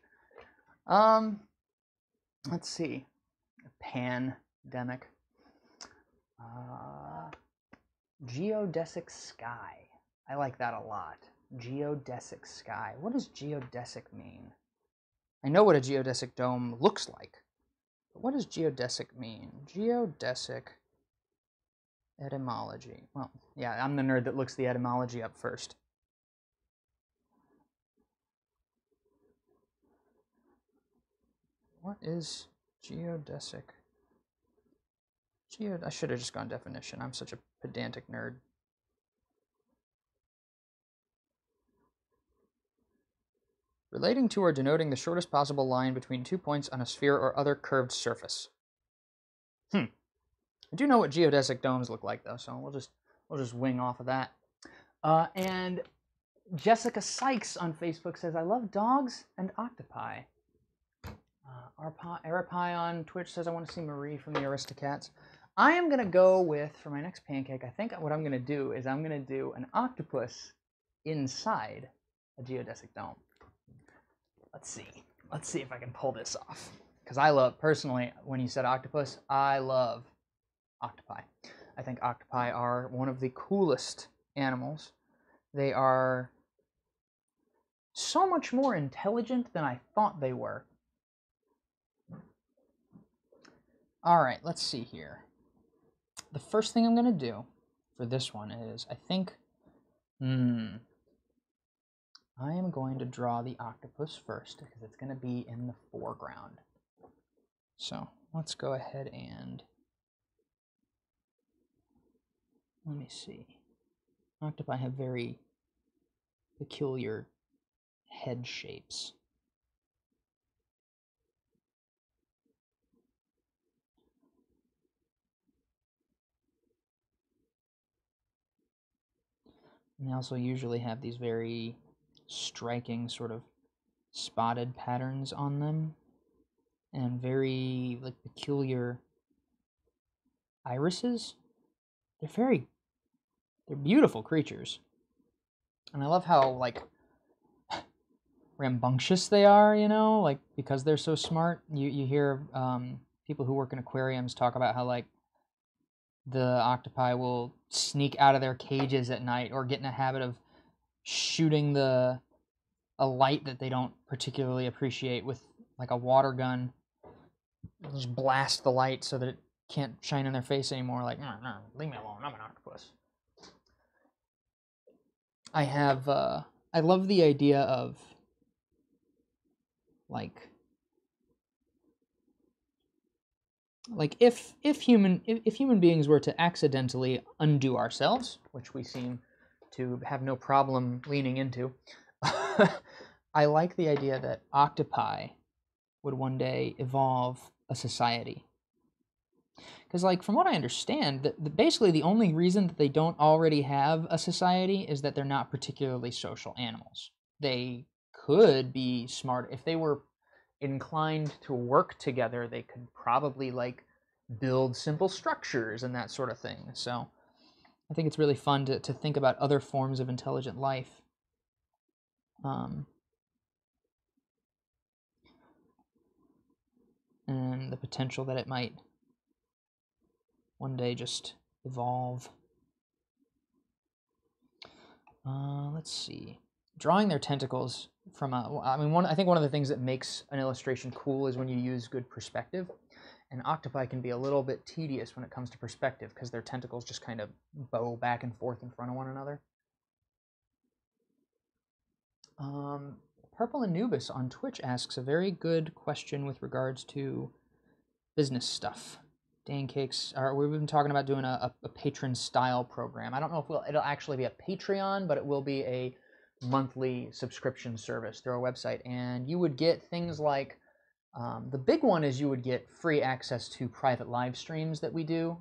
Let's see. Pandemic. Geodesic sky. I like that a lot. Geodesic sky. What does geodesic mean? I know what a geodesic dome looks like, but what does geodesic mean? Geodesic etymology. Well, yeah, I'm the nerd that looks the etymology up first. What is geodesic? I should have just gone definition. I'm such a pedantic nerd. Relating to or denoting the shortest possible line between 2 points on a sphere or other curved surface. I do know what geodesic domes look like, though, so we'll just wing off of that. And Jessica Sykes on Facebook says, I love dogs and octopi. Arapai on Twitch says, I want to see Marie from the Aristocats. I am going to go with, for my next pancake, I think what I'm going to do is I'm going to do an octopus inside a geodesic dome. Let's see if I can pull this off. Because I love, personally, when you said octopus, I love octopi. I think octopi are one of the coolest animals. They are so much more intelligent than I thought they were. All right, let's see here. The first thing I'm going to do for this one is, I think, I am going to draw the octopus first because it's going to be in the foreground. So let's go ahead and, let me see. Octopi have very peculiar head shapes. And they also usually have these very striking sort of spotted patterns on them and very like peculiar irises. They're beautiful creatures. And I love how like rambunctious they are, you know, like because they're so smart. You hear people who work in aquariums talk about how like the octopi will sneak out of their cages at night or get in a habit of shooting a light that they don't particularly appreciate with like a water gun. They'll just blast the light so that it can't shine in their face anymore. Like, no, leave me alone. I'm an octopus. I love the idea of like if human beings were to accidentally undo ourselves, which we seem to have no problem leaning into, I like the idea that octopi would one day evolve a society. Because, like, from what I understand, basically the only reason that they don't already have a society is that they're not particularly social animals. They could be smart. If they were inclined to work together, they could probably, like, build simple structures and that sort of thing. So I think it's really fun to think about other forms of intelligent life. And the potential that it might one day just evolve. Let's see. Drawing their tentacles from I think one of the things that makes an illustration cool is when you use good perspective. And octopi can be a little bit tedious when it comes to perspective because their tentacles just kind of bow back and forth in front of one another. Purple Anubis on Twitch asks a very good question with regards to business stuff. Dancakes, we've been talking about doing a patron style program. I don't know if it'll actually be a Patreon, but it will be a monthly subscription service through our website. And you would get things like, the big one is you would get free access to private live streams that we do.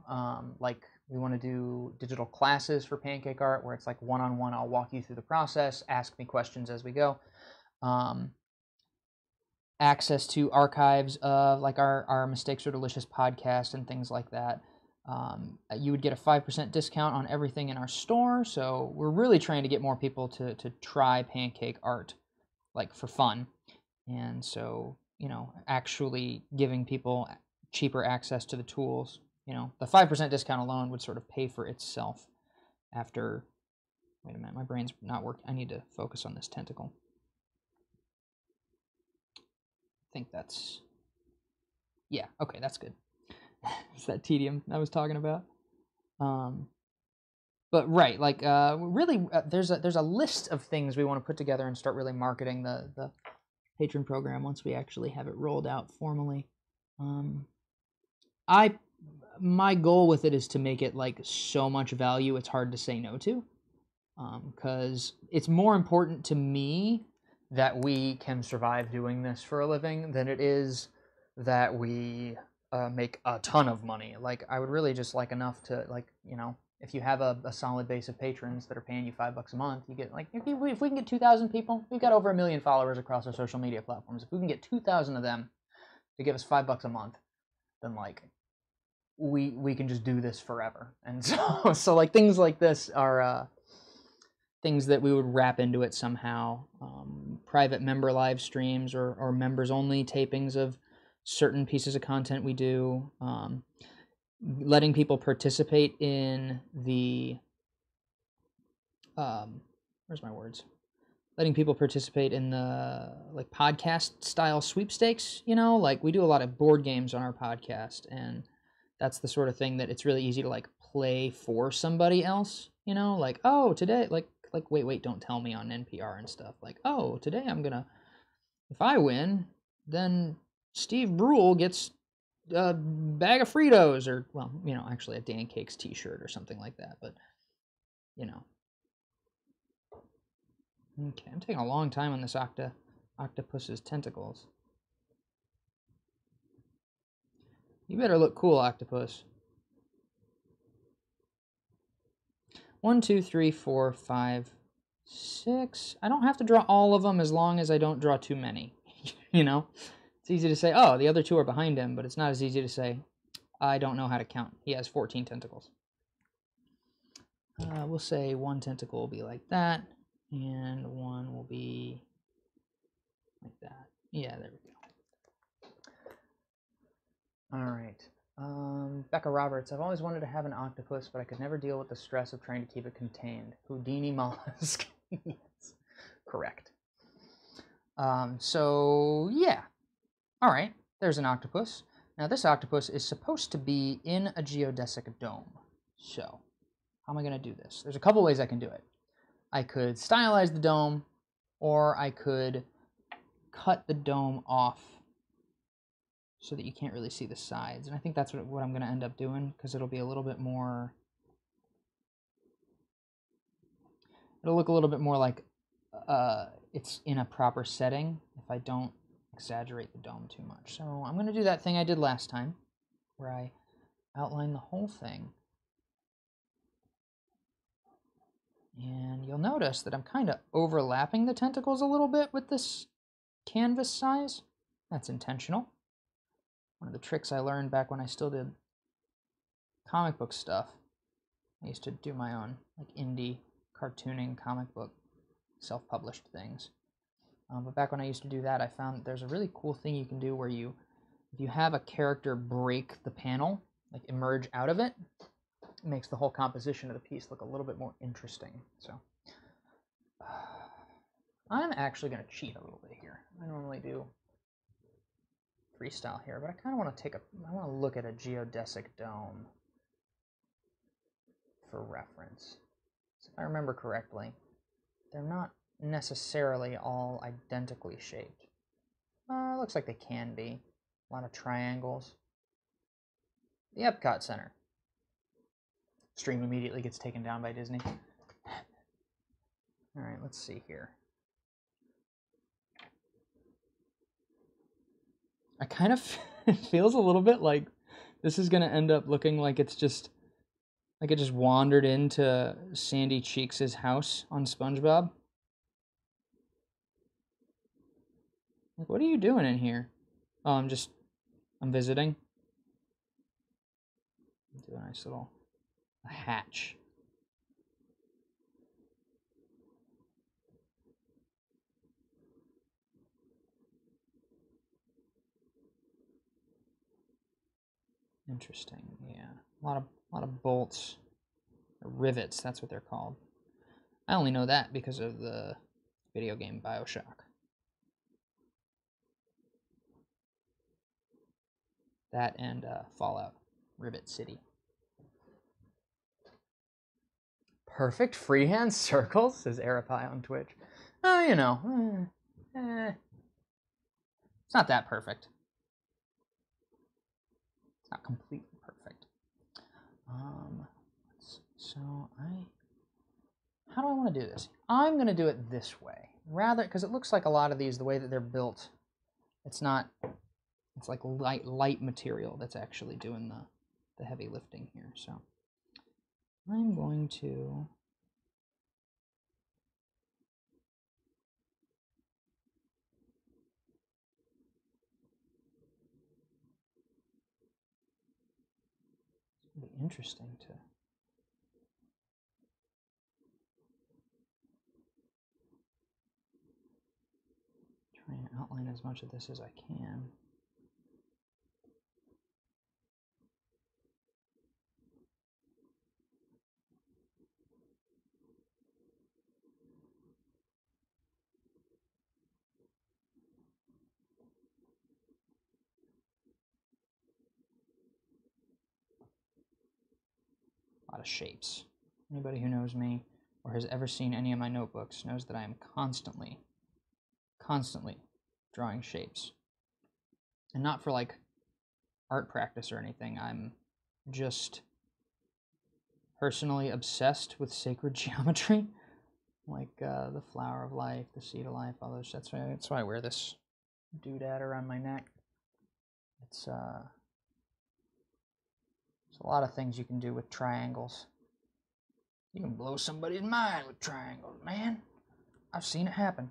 Like we want to do digital classes for pancake art where it's like one-on-one. I'll walk you through the process, ask me questions as we go. Access to archives of like our Mistakes Are Delicious podcast and things like that. You would get a 5% discount on everything in our store. So we're really trying to get more people to try pancake art, like for fun. And so, you know, actually giving people cheaper access to the tools, you know, the 5% discount alone would sort of pay for itself. after... Wait a minute, my brain's not working. I need to focus on this tentacle. I think that's... Yeah, okay, that's good. It's that tedium I was talking about. But right, like really, there's a list of things we want to put together and start really marketing the patron program once we actually have it rolled out formally. My goal with it is to make it like so much value it's hard to say no to, because it's more important to me that we can survive doing this for a living than it is that we make a ton of money. Like, I would really just like enough to, like, you know, if you have a solid base of patrons that are paying you $5 a month, you get, like, if we can get 2,000 people, we've got over 1 million followers across our social media platforms. If we can get 2,000 of them to give us $5 a month, then, like, we can just do this forever. And so like things like this are things that we would wrap into it somehow. Private member live streams or members only tapings of certain pieces of content we do. Letting people participate in the where's my words? Letting people participate in the like podcast style sweepstakes, you know, like we do a lot of board games on our podcast, and that's the sort of thing that it's really easy to like play for somebody else, you know, like, oh, today, like wait, don't tell me on NPR and stuff. Like, oh, today I'm gonna, if I win, then Steve Brule gets a bag of Fritos, or, well, you know, actually a Dancakes t-shirt or something like that, but, you know. Okay, I'm taking a long time on this octopus's tentacles. You better look cool, octopus. 1, 2, 3, 4, 5, 6. I don't have to draw all of them as long as I don't draw too many. You know? It's easy to say, oh, the other 2 are behind him, but it's not as easy to say, I don't know how to count. He has 14 tentacles. We'll say 1 tentacle will be like that, and 1 will be like that. Yeah, there we go. All right. Becca Roberts, I've always wanted to have an octopus, but I could never deal with the stress of trying to keep it contained. Houdini mollusk. Yes, correct. So, yeah. All right, there's an octopus. Now, this octopus is supposed to be in a geodesic dome. So, how am I going to do this? There's a couple ways I can do it. I could stylize the dome, or I could cut the dome off so that you can't really see the sides. And I think that's what I'm going to end up doing, because it'll be a little bit more... It'll look a little bit more like it's in a proper setting if I don't exaggerate the dome too much. So I'm going to do that thing I did last time, where I outline the whole thing. And you'll notice that I'm kind of overlapping the tentacles a little bit with this canvas size. That's intentional. One of the tricks I learned back when I still did comic book stuff. I used to do my own like indie cartooning comic book self-published things. But back when I used to do that, I found that there's a really cool thing you can do where if you have a character break the panel, like emerge out of it, it makes the whole composition of the piece look a little bit more interesting. So I'm actually going to cheat a little bit here. I normally do freestyle here, but I kind of want to I want to look at a geodesic dome for reference. So if I remember correctly, they're not necessarily all identically shaped. Looks like they can be. A lot of triangles. The Epcot Center. Stream immediately gets taken down by Disney. Alright, let's see here. I kind of it feels a little bit like this is going to end up looking like it's just like it just wandered into Sandy Cheeks' house on SpongeBob. Like, what are you doing in here? Oh, I'm visiting. Do a nice little hatch. Interesting, yeah. A lot of bolts rivets, that's what they're called. I only know that because of the video game BioShock. That and Fallout, Rivet City. Perfect freehand circles, says Arapai on Twitch. Oh, you know, it's not that perfect. It's not completely perfect. How do I want to do this? I'm going to do it this way, rather, because it looks like a lot of these, the way that they're built, it's not, it's like light material that's actually doing the heavy lifting here. So I'm going to be interesting to try and outline as much of this as I can. A lot of shapes. Anybody who knows me or has ever seen any of my notebooks knows that I am constantly drawing shapes. And not for like art practice or anything. I'm just personally obsessed with sacred geometry. Like the flower of life, the seed of life, all those. That's why I wear this doodad around my neck. It's a lot of things you can do with triangles. You can blow somebody's mind with triangles, man. I've seen it happen.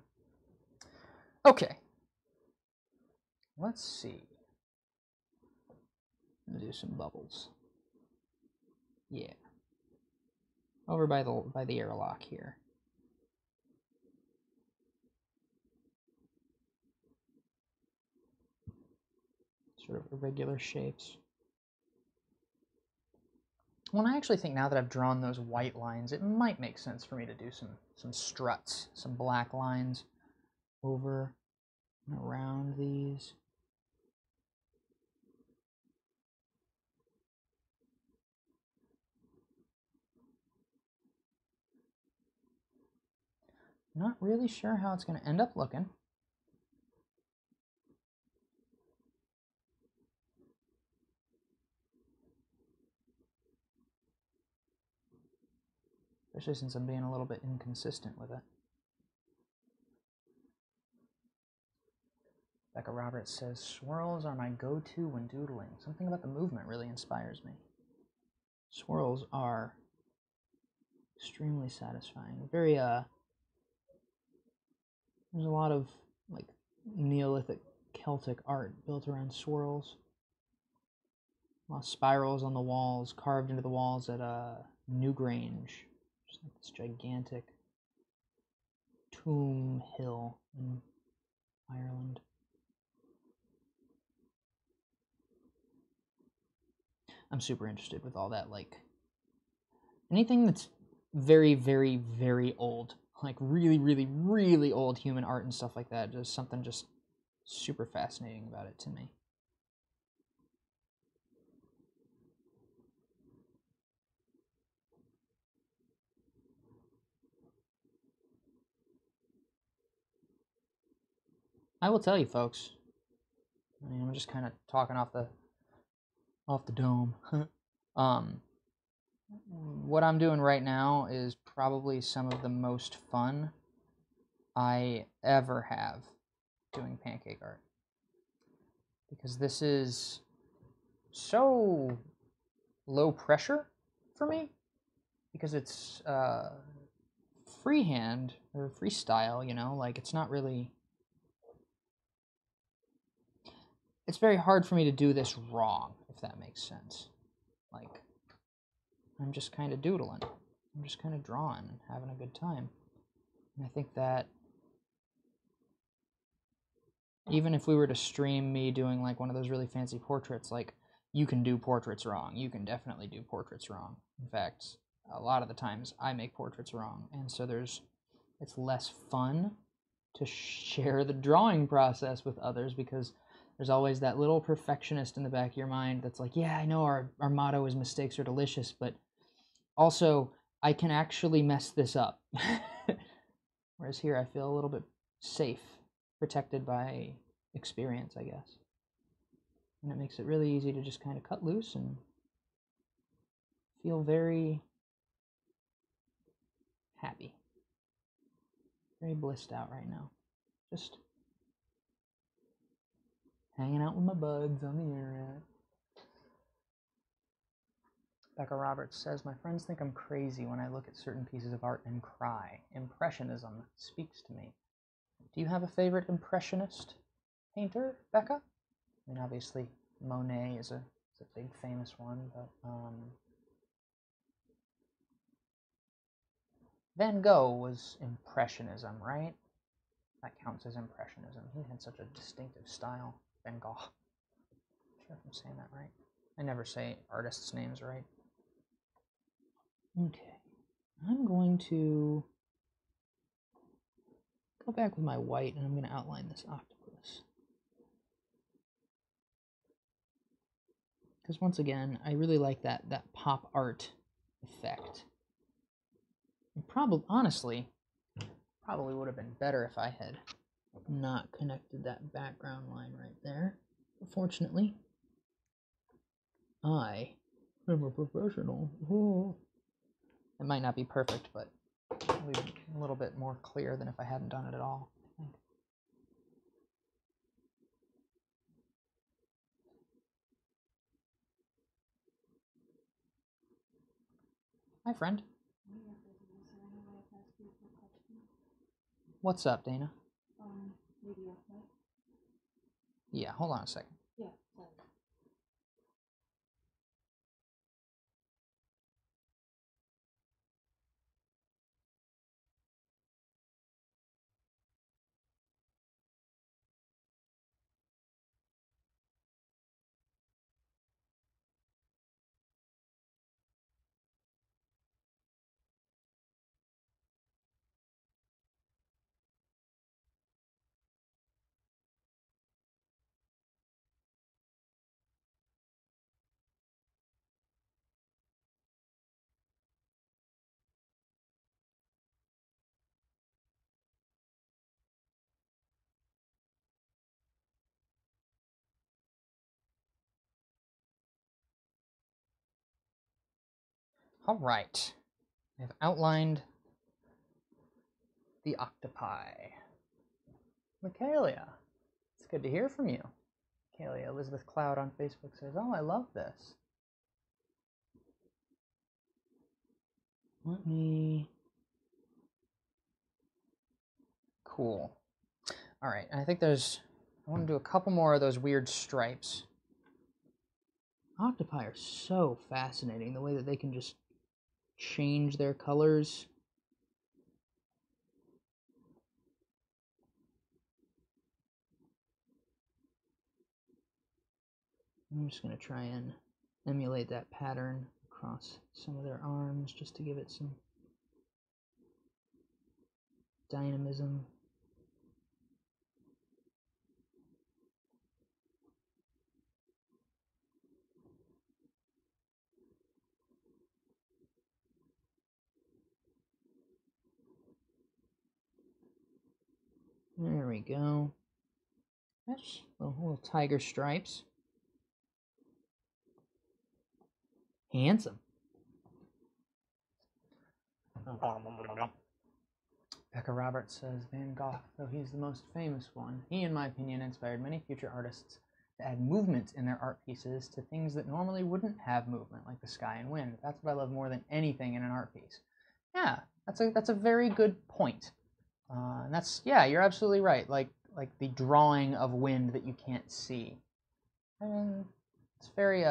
Okay. Let's see. I'm gonna do some bubbles. Yeah. Over by the airlock here. Sort of irregular shapes. Well, I actually think now that I've drawn those white lines, it might make sense for me to do some struts, some black lines over and around these. Not really sure how it's going to end up looking. Especially since I'm being a little bit inconsistent with it. Becca Roberts says, swirls are my go-to when doodling. Something about the movement really inspires me. Swirls are extremely satisfying. Very, there's a lot of, like, Neolithic Celtic art built around swirls. A lot of spirals on the walls, carved into the walls at Newgrange. Just like this gigantic tomb hill in Ireland. I'm super interested with all that, like, anything that's very, very, very old, like really, really, really old human art and stuff like that. There's something just super fascinating about it to me. I will tell you, folks. I mean, I'm just kind of talking off the dome. What I'm doing right now is probably some of the most fun I ever have doing pancake art, because this is so low pressure for me, because it's freehand or freestyle, you know, like it's not really, it's very hard for me to do this wrong, if that makes sense. Like, I'm just kind of doodling. I'm just kind of drawing and having a good time. And I think that even if we were to stream me doing like one of those really fancy portraits, like, you can do portraits wrong. You can definitely do portraits wrong. In fact, a lot of the times I make portraits wrong, and so it's less fun to share the drawing process with others because there's always that little perfectionist in the back of your mind that's like, yeah, I know our motto is mistakes are delicious, but also I can actually mess this up. Whereas here I feel a little bit safe, protected by experience, I guess. And it makes it really easy to just kind of cut loose and feel very happy. Very blissed out right now. Just hanging out with my buds on the internet. Becca Roberts says, my friends think I'm crazy when I look at certain pieces of art and cry. Impressionism speaks to me. Do you have a favorite impressionist painter, Becca? I mean, obviously, Monet is a big famous one, but Van Gogh was Impressionism, right? That counts as Impressionism. He had such a distinctive style. Van Gogh. I'm sure if I'm saying that right. I never say artists' names right. Okay. I'm going to go back with my white and I'm going to outline this octopus. Because once again, I really like that pop art effect. And honestly, probably would have been better if I had not connected that background line right there. But fortunately, I am a professional. Oh. It might not be perfect, but it'll be a little bit more clear than if I hadn't done it at all, I think. Hi, friend. What's up, Dana? Maybe okay. Yeah, hold on a second. Yeah, sorry. All right. I've outlined the octopi. Michaelia, it's good to hear from you. Michaelia Elizabeth Cloud on Facebook says, oh, I love this. Let me... Cool. All right, I think I want to do a couple more of those weird stripes. Octopi are so fascinating, the way that they can just change their colors. I'm just going to try and emulate that pattern across some of their arms just to give it some dynamism. There we go. That's little tiger stripes. Handsome. Becca Roberts says, Van Gogh, though he's the most famous one, he, in my opinion, inspired many future artists to add movement in their art pieces to things that normally wouldn't have movement, like the sky and wind. That's what I love more than anything in an art piece. Yeah, that's a very good point. And that's, yeah, you're absolutely right. Like the drawing of wind that you can't see. I mean, it's very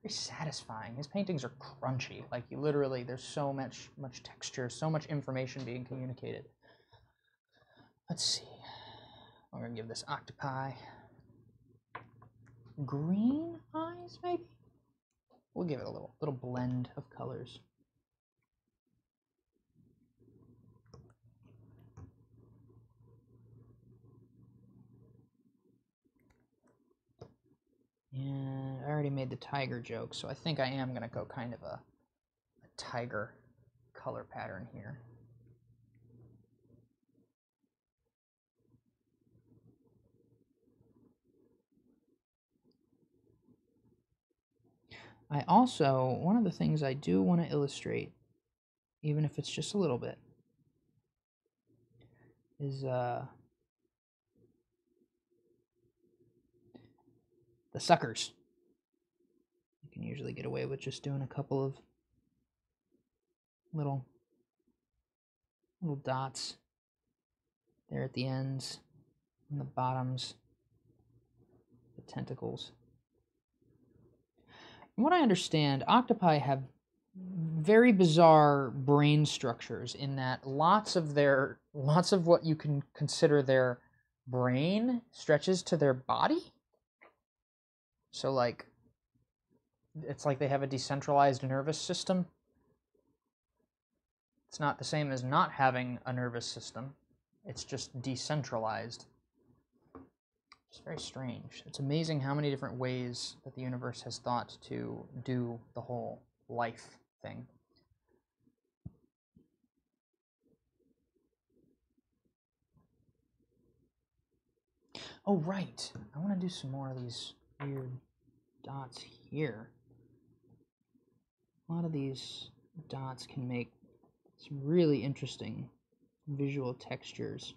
satisfying. His paintings are crunchy. Like, you literally, there's so much texture, so much information being communicated. Let's see. We're gonna give this octopi green eyes, maybe. We'll give it a little blend of colors. made the tiger joke, so I think I am going to go kind of a tiger color pattern here. I also, one of the things I do want to illustrate, even if it's just a little bit, is the suckers. You can usually get away with just doing a couple of little dots there at the ends and the bottoms, the tentacles. From what I understand, octopi have very bizarre brain structures in that lots of what you can consider their brain stretches to their body. So like, it's like they have a decentralized nervous system. It's not the same as not having a nervous system. It's just decentralized. It's very strange. It's amazing how many different ways that the universe has thought to do the whole life thing. Oh, right. I want to do some more of these weird dots here. A lot of these dots can make some really interesting visual textures.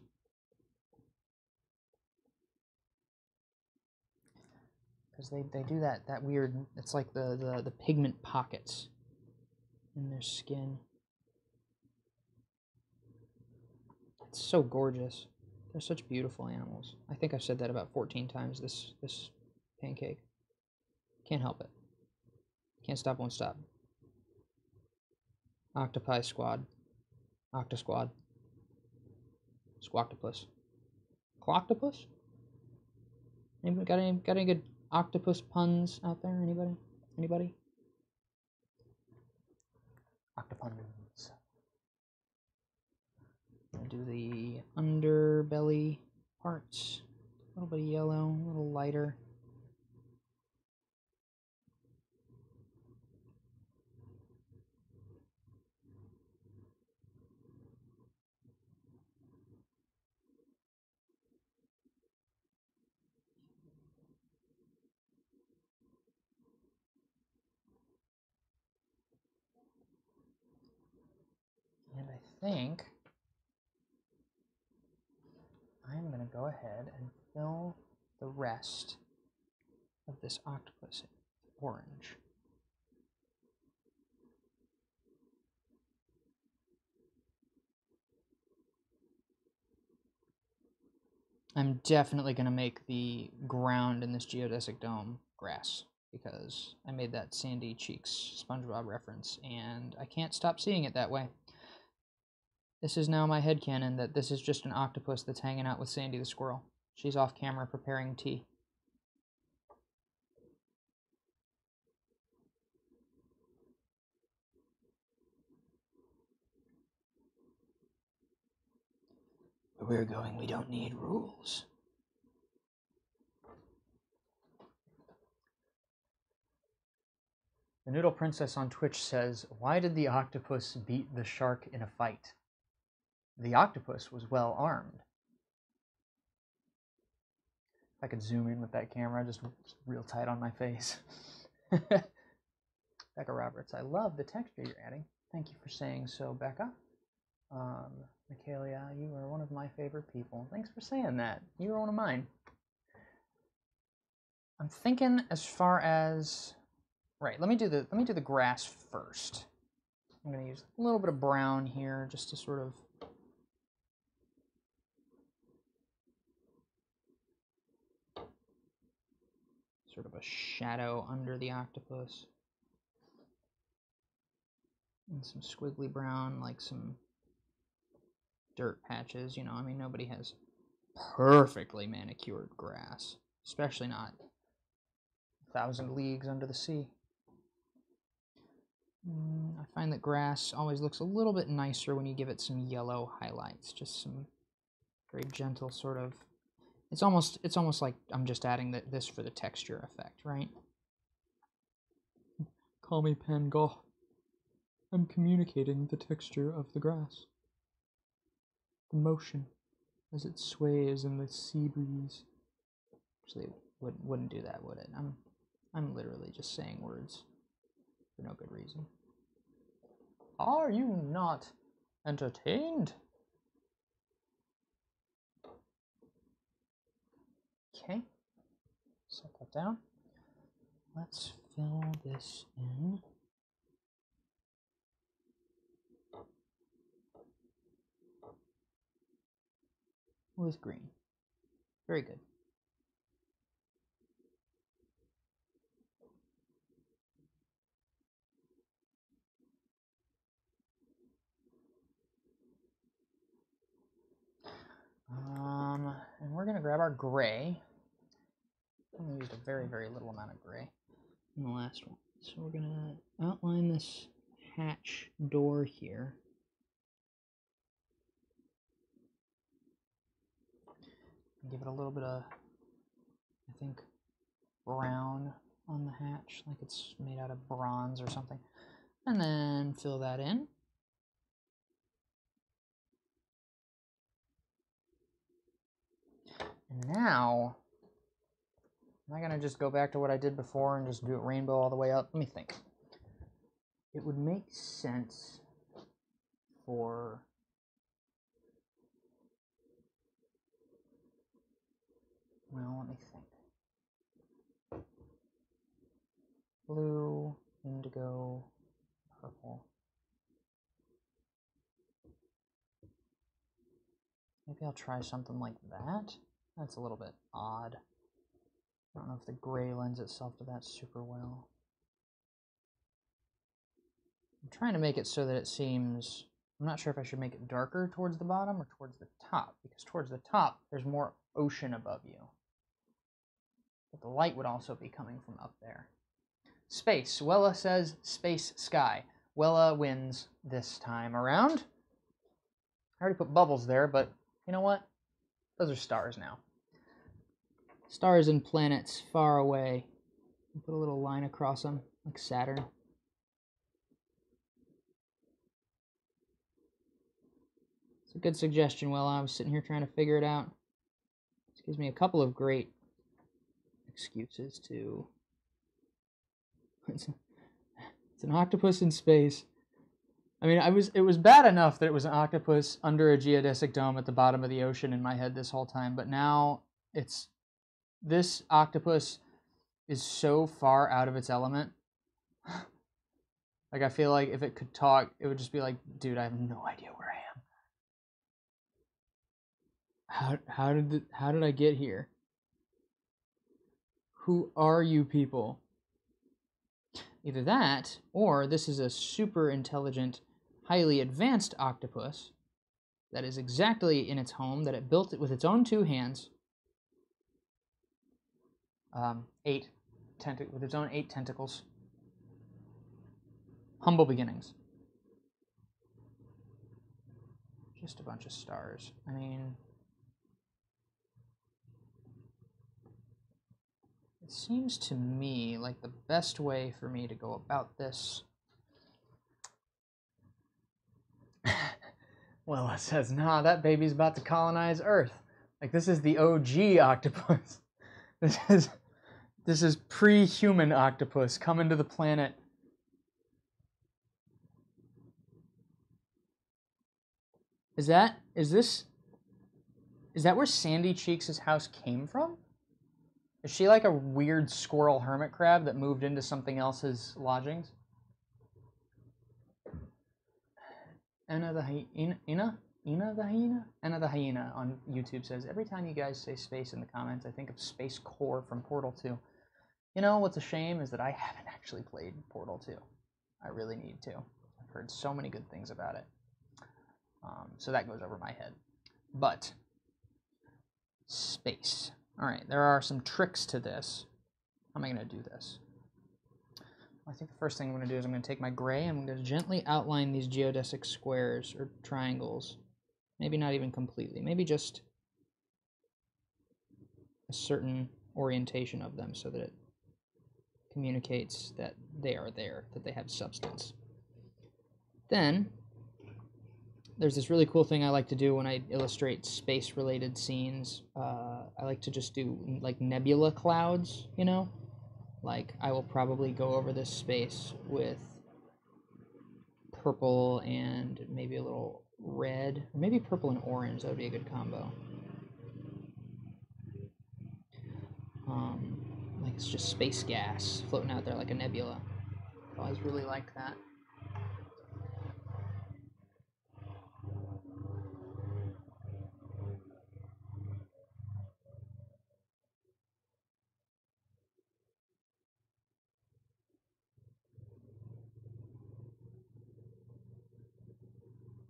Because they do that weird, it's like the pigment pockets in their skin. It's so gorgeous. They're such beautiful animals. I think I've said that about 14 times this pancake. Can't help it. Can't stop, won't stop. Octopi squad. Octosquad. Squoctopus. Cloctopus? Anybody got any good octopus puns out there? Anybody? Octopuns. I'll do the underbelly parts. A little bit of yellow, a little lighter. And I think I'm going to go ahead and fill the rest of this octopus orange. I'm definitely going to make the ground in this geodesic dome grass, because I made that Sandy Cheeks SpongeBob reference, and I can't stop seeing it that way. This is now my headcanon that this is just an octopus that's hanging out with Sandy the squirrel. She's off camera preparing tea. Where we're going, we don't need rules. The Noodle Princess on Twitch says, why did the octopus beat the shark in a fight? The octopus was well armed. If I could zoom in with that camera, just real tight on my face. Becca Roberts, I love the texture you're adding. Thank you for saying so, Becca. Michaelia, you are one of my favorite people. Thanks for saying that. You are one of mine. I'm thinking as far as, right, let me do the grass first. I'm going to use a little bit of brown here just to sort of a shadow under the octopus. And some squiggly brown, like some dirt patches. You know, I mean, nobody has perfectly manicured grass, especially not 1,000 leagues under the sea. I find that grass always looks a little bit nicer when you give it some yellow highlights, just some very gentle sort of. It's almost like I'm just adding this for the texture effect, right? Call me Pango. I'm communicating the texture of the grass. The motion as it sways in the sea breeze. Actually, it wouldn't do that, would it? I'm literally just saying words for no good reason. Are you not entertained? Okay, set that down. Let's fill this in. With green. Very good. And we're going to grab our gray. I only used a very, very little amount of gray in the last one. So we're going to outline this hatch door here. Give it a little bit of, I think, brown on the hatch, like it's made out of bronze or something. And then fill that in. And now, am I going to just go back to what I did before and just do it rainbow all the way up? Let me think. It would make sense for... Well, let me think. Blue, indigo, purple. Maybe I'll try something like that. That's a little bit odd. I don't know if the gray lends itself to that super well. I'm trying to make it so that it seems... I'm not sure if I should make it darker towards the bottom or towards the top, because towards the top, there's more ocean above you. But the light would also be coming from up there. Space. Wella says space sky. Wella wins this time around. I already put bubbles there, but you know what? Those are stars now. Stars and planets far away. Put a little line across them, like Saturn. It's a good suggestion, Wella. I was sitting here trying to figure it out. This gives me a couple of great excuses to... It's an octopus in space. I mean, it was bad enough that it was an octopus under a geodesic dome at the bottom of the ocean in my head this whole time, but now this octopus is so far out of its element. Like, I feel like if it could talk, it would just be like, dude, I have no idea where I am. How did I get here? Who are you people? Either that, or this is a super intelligent, highly advanced octopus that is exactly in its home, that it built it with its own 2 hands. With its own 8 tentacles. Humble beginnings. Just a bunch of stars. I mean... It seems to me like the best way for me to go about this... Well, it says, nah, that baby's about to colonize Earth. Like, this is the OG octopus. This is pre-human octopus coming to the planet. Is that where Sandy Cheeks' house came from? Is she like a weird squirrel hermit crab that moved into something else's lodgings? Anna the hyena on YouTube says, every time you guys say space in the comments, I think of Space Core from Portal 2. You know, what's a shame is that I haven't actually played Portal 2. I really need to. I've heard so many good things about it. So that goes over my head. But, space. Alright, there are some tricks to this. How am I going to do this? I think the first thing I'm going to do is I'm going to take my gray and I'm going to gently outline these geodesic squares or triangles. Maybe not even completely. Maybe just a certain orientation of them so that it communicates that they are there, that they have substance. Then, there's this really cool thing I like to do when I illustrate space-related scenes. I like to just do, like, nebula clouds, you know? Like, I will probably go over this space with purple and maybe a little red, or maybe purple and orange. That would be a good combo. Like it's just space gas floating out there like a nebula. I always really liked that.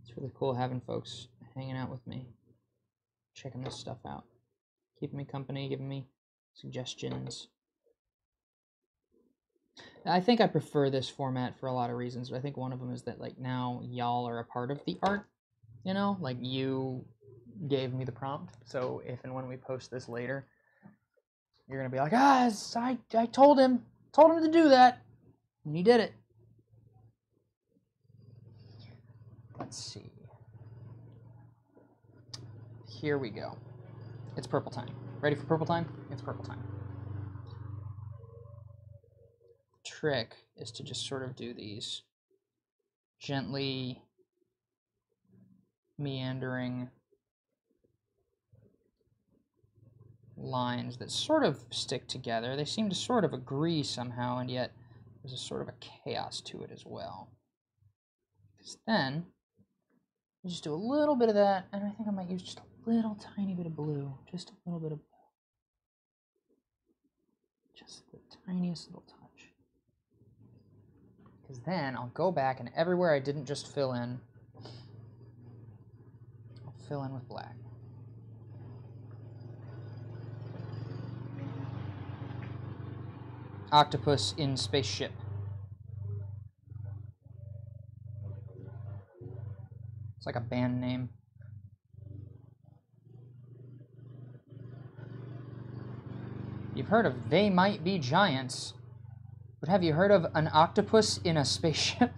It's really cool having folks hanging out with me, checking this stuff out, keeping me company, giving me suggestions. I think I prefer this format for a lot of reasons, but I think one of them is that, like, now y'all are a part of the art, you know? Like, you gave me the prompt, so if and when we post this later, you're gonna be like, I told him to do that, and he did it. Let's see. Here we go. It's purple time. Ready for purple time? It's purple time. Trick is to just sort of do these gently meandering lines that sort of stick together. They seem to sort of agree somehow, and yet there's a sort of a chaos to it as well. Because then you just do a little bit of that, and I think I might use just a little tiny bit of blue. Just a little bit of blue. Just the tiniest little touch. Because then I'll go back, and everywhere I didn't just fill in, I'll fill in with black. Octopus in spaceship. It's like a band name. You've heard of They Might Be Giants, but have you heard of an octopus in a spaceship?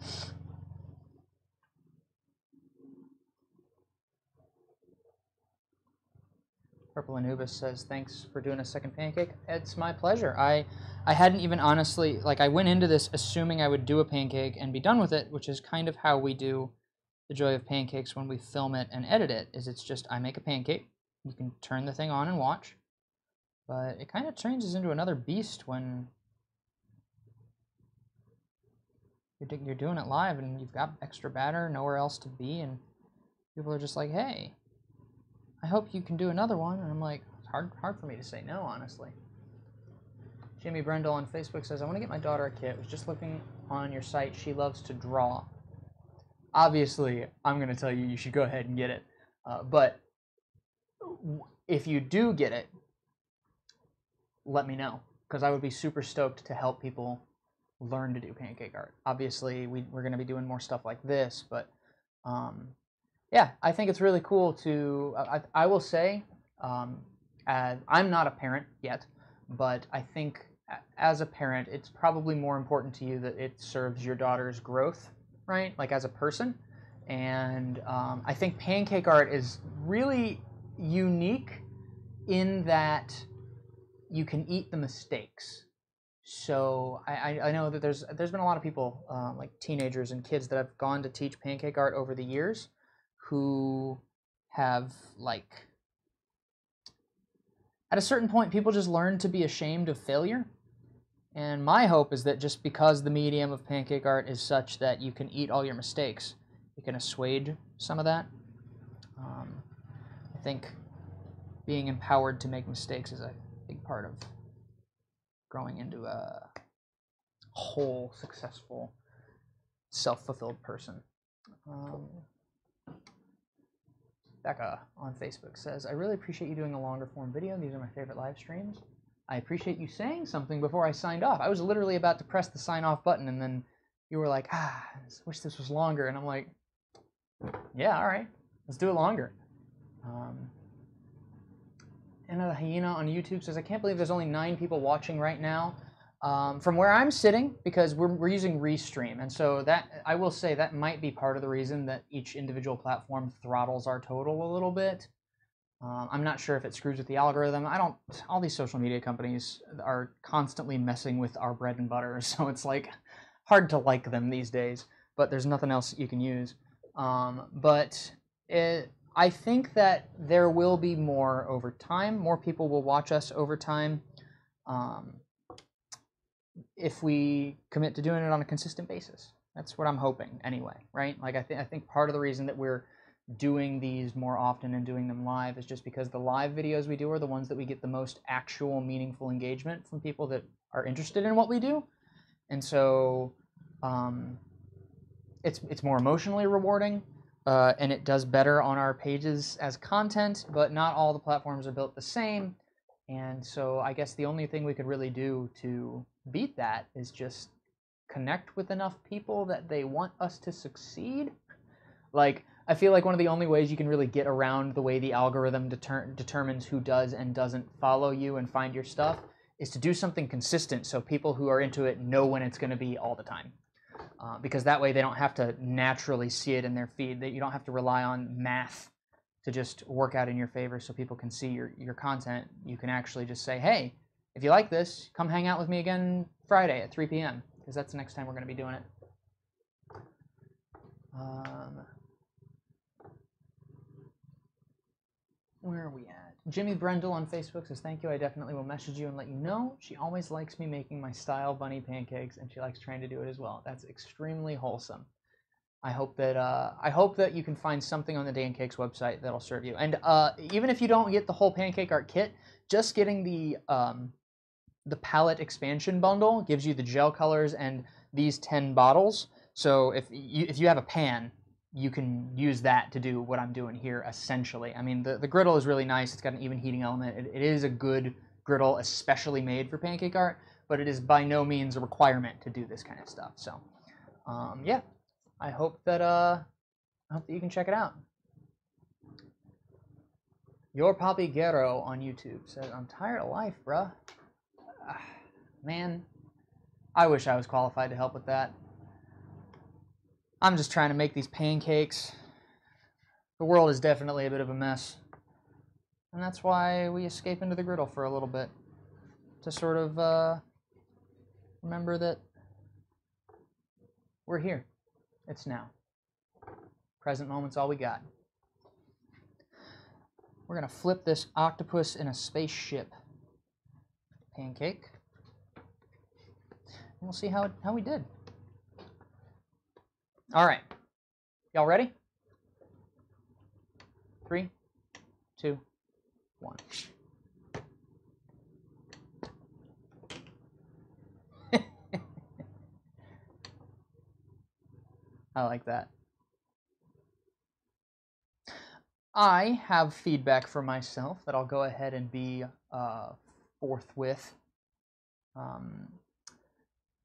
Purple Anubis says, thanks for doing a second pancake. It's my pleasure. I hadn't even honestly, like, I went into this assuming I would do a pancake and be done with it, which is kind of how we do the Joy of Pancakes when we film it and edit it, is it's just I make a pancake. You can turn the thing on and watch. But it kind of changes into another beast when you're doing it live and you've got extra batter, nowhere else to be, and people are just like, hey, I hope you can do another one. And I'm like, it's hard for me to say no, honestly. Jimmy Brendel on Facebook says, I want to get my daughter a kit. I was just looking on your site. She loves to draw. Obviously, I'm going to tell you should go ahead and get it. But if you do get it, let me know, because I would be super stoked to help people learn to do pancake art. Obviously, we're going to be doing more stuff like this, but yeah, I think it's really cool to, I will say, I'm not a parent yet, but I think as a parent, it's probably more important to you that it serves your daughter's growth, right? Like as a person. And I think pancake art is really unique in that you can eat the mistakes. So I know that there's been a lot of people, like teenagers and kids that have gone to teach pancake art over the years who have, like, at a certain point, people just learn to be ashamed of failure. And my hope is that just because the medium of pancake art is such that you can eat all your mistakes, you can assuage some of that. I think being empowered to make mistakes is a big part of growing into a whole, successful, self-fulfilled person. Becca on Facebook says, I really appreciate you doing a longer form video. These are my favorite live streams. I appreciate you saying something before I signed off. I was literally about to press the sign off button, and then you were like, I wish this was longer. And I'm like, yeah, all right, let's do it longer. Anna the Hyena on YouTube says, I can't believe there's only 9 people watching right now. From where I'm sitting, because we're using Restream, and so that I will say that might be part of the reason that each individual platform throttles our total a little bit. I'm not sure if it screws with the algorithm. All these social media companies are constantly messing with our bread and butter, so it's like hard to like them these days, but there's nothing else you can use. I think that there will be more over time. More people will watch us over time if we commit to doing it on a consistent basis. That's what I'm hoping anyway, right? Like I think part of the reason that we're doing these more often and doing them live is just because the live videos we do are the ones that we get the most actual meaningful engagement from people that are interested in what we do. And so it's more emotionally rewarding, and it does better on our pages as content, but not all the platforms are built the same. And so I guess the only thing we could really do to beat that is just connect with enough people that they want us to succeed. Like, I feel like one of the only ways you can really get around the way the algorithm determines who does and doesn't follow you and find your stuff is to do something consistent so people who are into it know when it's going to be all the time. Because that way they don't have to naturally see it in their feed. That you don't have to rely on math to just work out in your favor so people can see your content. You can actually just say, hey, if you like this, come hang out with me again Friday at 3 p.m. because that's the next time we're going to be doing it. Where are we at? Jimmy Brendel on Facebook says, thank you, I definitely will message you and let you know. She always likes me making my style bunny pancakes, and she likes trying to do it as well. That's extremely wholesome. I hope that you can find something on the Dancakes website that'll serve you. And even if you don't get the whole pancake art kit, just getting the palette expansion bundle gives you the gel colors and these 10 bottles. So if you have a pan, you can use that to do what I'm doing here, essentially. I mean, the griddle is really nice. It's got an even heating element. It is a good griddle, especially made for pancake art, but it is by no means a requirement to do this kind of stuff. So, yeah, I hope that you can check it out. Your Papi Guerrero on YouTube says, I'm tired of life, bruh. Man, I wish I was qualified to help with that. I'm just trying to make these pancakes. The world is definitely a bit of a mess. And that's why we escape into the griddle for a little bit. To sort of remember that we're here. It's now. Present moment's all we got. We're going to flip this octopus in a spaceship pancake. And we'll see how we did. All right. Y'all ready? 3, 2, 1. I like that. I have feedback for myself that I'll go ahead and be forthwith.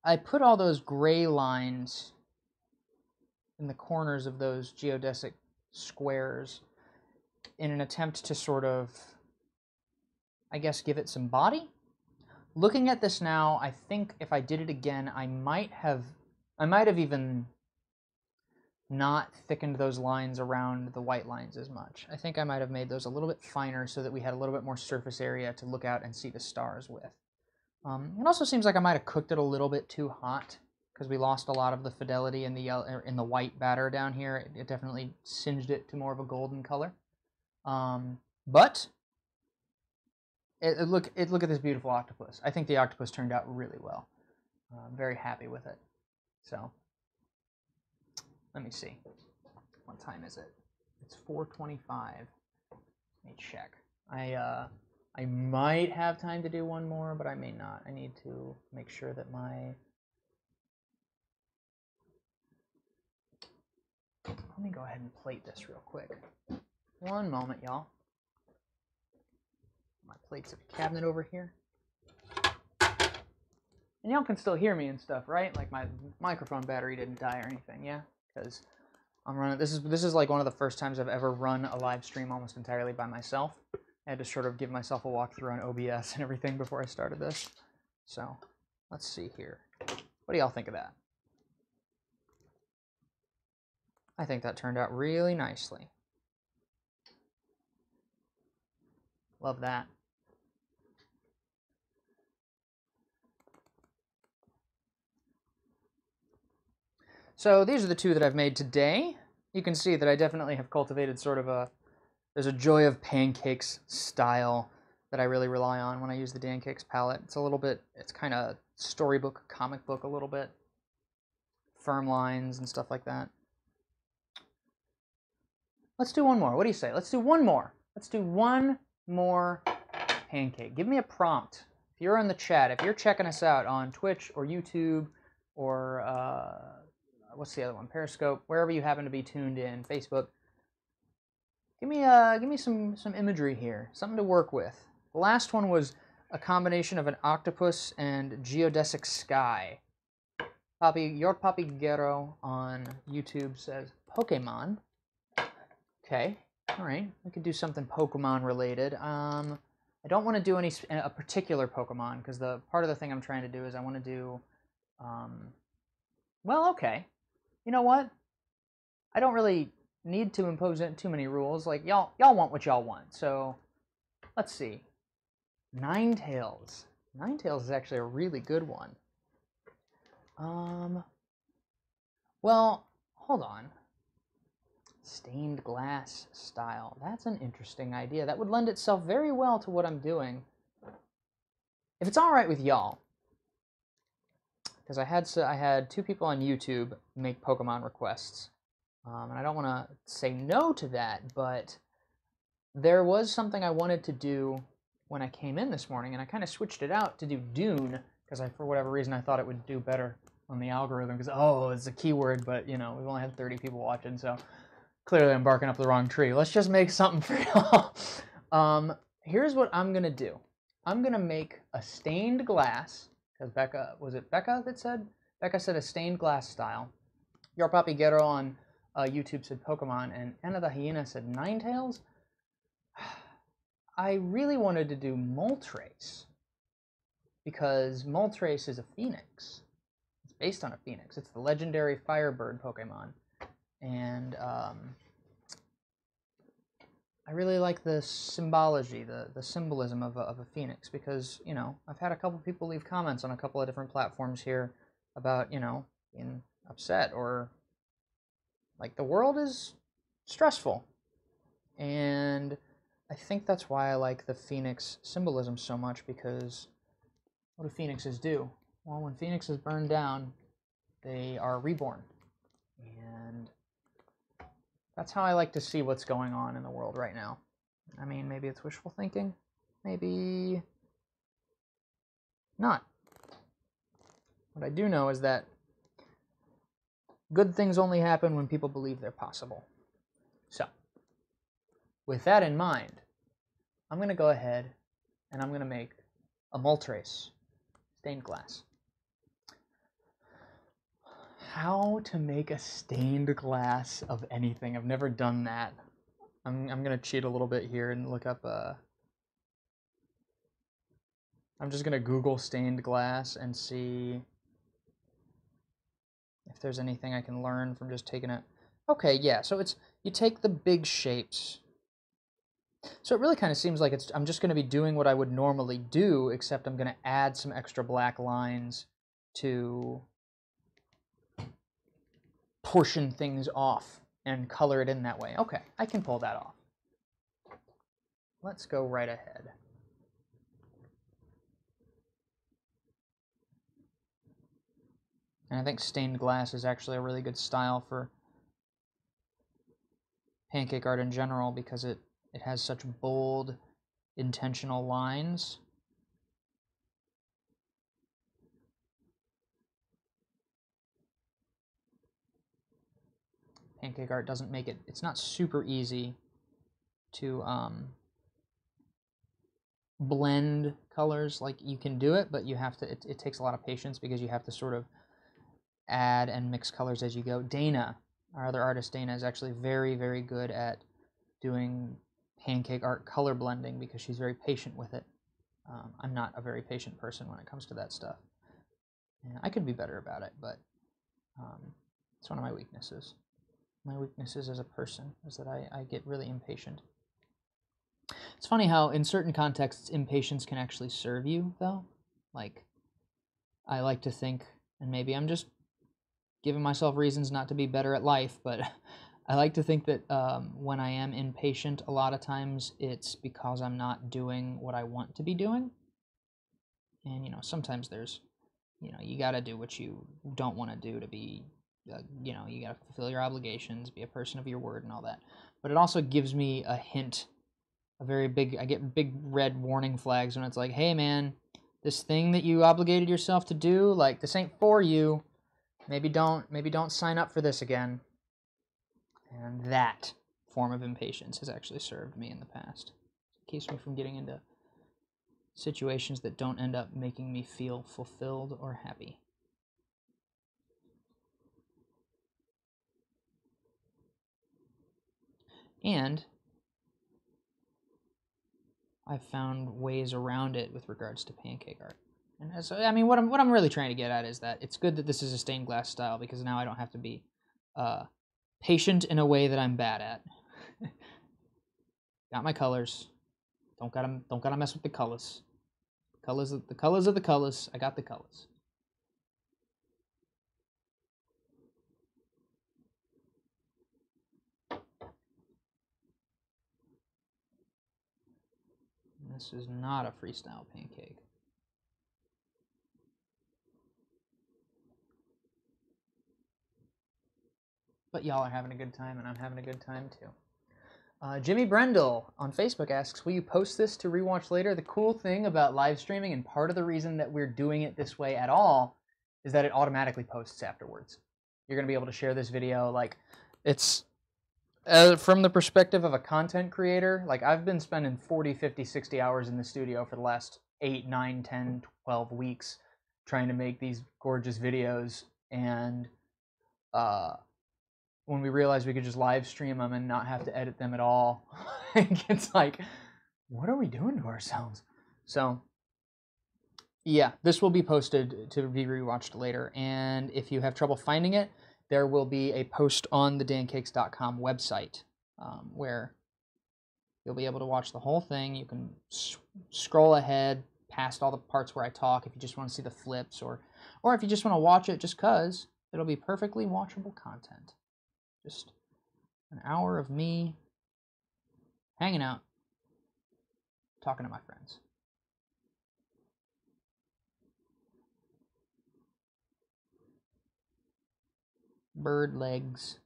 I put all those gray lines in the corners of those geodesic squares in an attempt to sort of, I guess, give it some body. Looking at this now, I think if I did it again, I might have even not thickened those lines around the white lines as much. I think I might have made those a little bit finer so that we had a little bit more surface area to look out and see the stars with. It also seems like I might have cooked it a little bit too hot because we lost a lot of the fidelity in the white batter down here. It definitely singed it to more of a golden color. But look at this beautiful octopus. I think the octopus turned out really well. I'm very happy with it. So let me see. What time is it? It's 4:25. Let me check. I might have time to do one more, but I may not. I need to make sure that Let me go ahead and plate this real quick. One moment, y'all. My plate's at the cabinet over here. And y'all can still hear me and stuff, right? Like my microphone battery didn't die or anything, yeah? Because I'm running. This is like one of the first times I've ever run a live stream almost entirely by myself. I had to sort of give myself a walkthrough on OBS and everything before I started this. So Let's see here. What do y'all think of that? I think that turned out really nicely. Love that. So these are the two that I've made today. You can see that I definitely have cultivated sort of there's a Joy of Pancakes style that I really rely on when I use the Dancakes palette. It's a little bit, it's kind of storybook, comic book a little bit. Firm lines and stuff like that. Let's do one more. What do you say? Let's do one more. Let's do one more pancake. Give me a prompt. If you're in the chat, if you're checking us out on Twitch or YouTube or what's the other one? Periscope, wherever you happen to be tuned in, Facebook. Give me some imagery here, something to work with. The last one was a combination of an octopus and geodesic sky. Your Papi Guerrero on YouTube says Pokemon. Okay, all right. We could do something Pokemon related. I don't want to do a particular Pokemon because the part of the thing I'm trying to do is I want to do. Well, okay. You know what? I don't really need to impose too many rules. Like y'all want what y'all want. So let's see. Ninetales. Ninetales is actually a really good one. Well, hold on. Stained glass style. That's an interesting idea. That would lend itself very well to what I'm doing. If it's all right with y'all, because I had two people on YouTube make Pokemon requests, and I don't want to say no to that, but there was something I wanted to do when I came in this morning, and I kind of switched it out to do Dune, because for whatever reason I thought it would do better on the algorithm, because, oh, it's a keyword, but, you know, we've only had 30 people watching, so clearly I'm barking up the wrong tree. Let's just make something for y'all. Here's what I'm going to do. I'm going to make a stained glass, because was it Becca that said? Becca said a stained glass style. Your Papi Guerrero on YouTube said Pokemon, and Anna the Hyena said Ninetales. I really wanted to do Moltres, because Moltres is a phoenix. It's based on a phoenix. It's the legendary Firebird Pokemon. And I really like the symbology, the symbolism of a phoenix, because, you know, I've had a couple people leave comments on a couple of different platforms here about, you know, being upset or like the world is stressful. And I think that's why I like the phoenix symbolism so much, because what do phoenixes do? Well, when phoenixes burn down, they are reborn. And that's how I like to see what's going on in the world right now. I mean, maybe it's wishful thinking. Maybe not. What I do know is that good things only happen when people believe they're possible. So, with that in mind, I'm going to go ahead and I'm going to make a Moltres stained glass. How to make a stained glass of anything. I've never done that. I'm going to cheat a little bit here and look up I'm just going to Google stained glass and see if there's anything I can learn from just taking it. Okay, yeah, so you take the big shapes. So it really kind of seems like I'm just going to be doing what I would normally do, except I'm going to add some extra black lines to portion things off and color it in that way. Okay, I can pull that off. Let's go right ahead. And I think stained glass is actually a really good style for pancake art in general, because it has such bold, intentional lines. Pancake art doesn't make it, it's not super easy to blend colors. Like, you can do it, but you have to, it takes a lot of patience, because you have to sort of add and mix colors as you go. Dana, our other artist Dana, is actually very, very good at doing pancake art color blending, because she's very patient with it. I'm not a very patient person when it comes to that stuff. And I could be better about it, but it's one of my weaknesses. My weaknesses as a person is that I get really impatient. It's funny how in certain contexts impatience can actually serve you, though. Like, I like to think, and maybe I'm just giving myself reasons not to be better at life, but I like to think that when I am impatient, a lot of times it's because I'm not doing what I want to be doing. And, sometimes there's, you got to do what you don't want to do to be, you got to fulfill your obligations, be a person of your word and all that. But it also gives me a hint, I get big red warning flags when it's like, hey man, this thing that you obligated yourself to do, like, this ain't for you. Maybe don't sign up for this again. And that form of impatience has actually served me in the past. It keeps me from getting into situations that don't end up making me feel fulfilled or happy. And I've found ways around it with regards to pancake art. And so, what I'm really trying to get at is that it's good that this is a stained glass style, because now I don't have to be patient in a way that I'm bad at. Got my colors. Don't gotta mess with the colors. The colors are the colors. I got the colors. This is not a freestyle pancake. But y'all are having a good time, and I'm having a good time too. Jimmy Brendel on Facebook asks, will you post this to rewatch later? The cool thing about live streaming, and part of the reason that we're doing it this way at all, is that it automatically posts afterwards. You're going to be able to share this video. Like, it's from the perspective of a content creator, like, I've been spending 40, 50, 60 hours in the studio for the last 8, 9, 10, 12 weeks trying to make these gorgeous videos, and when we realized we could just live stream them and not have to edit them at all, it's like, what are we doing to ourselves? So, yeah, this will be posted to be rewatched later, and if you have trouble finding it, there will be a post on the dancakes.com website where you'll be able to watch the whole thing. You can scroll ahead past all the parts where I talk if you just want to see the flips, or if you just want to watch it just because it'll be perfectly watchable content. Just an hour of me hanging out, talking to my friends. Bird legs.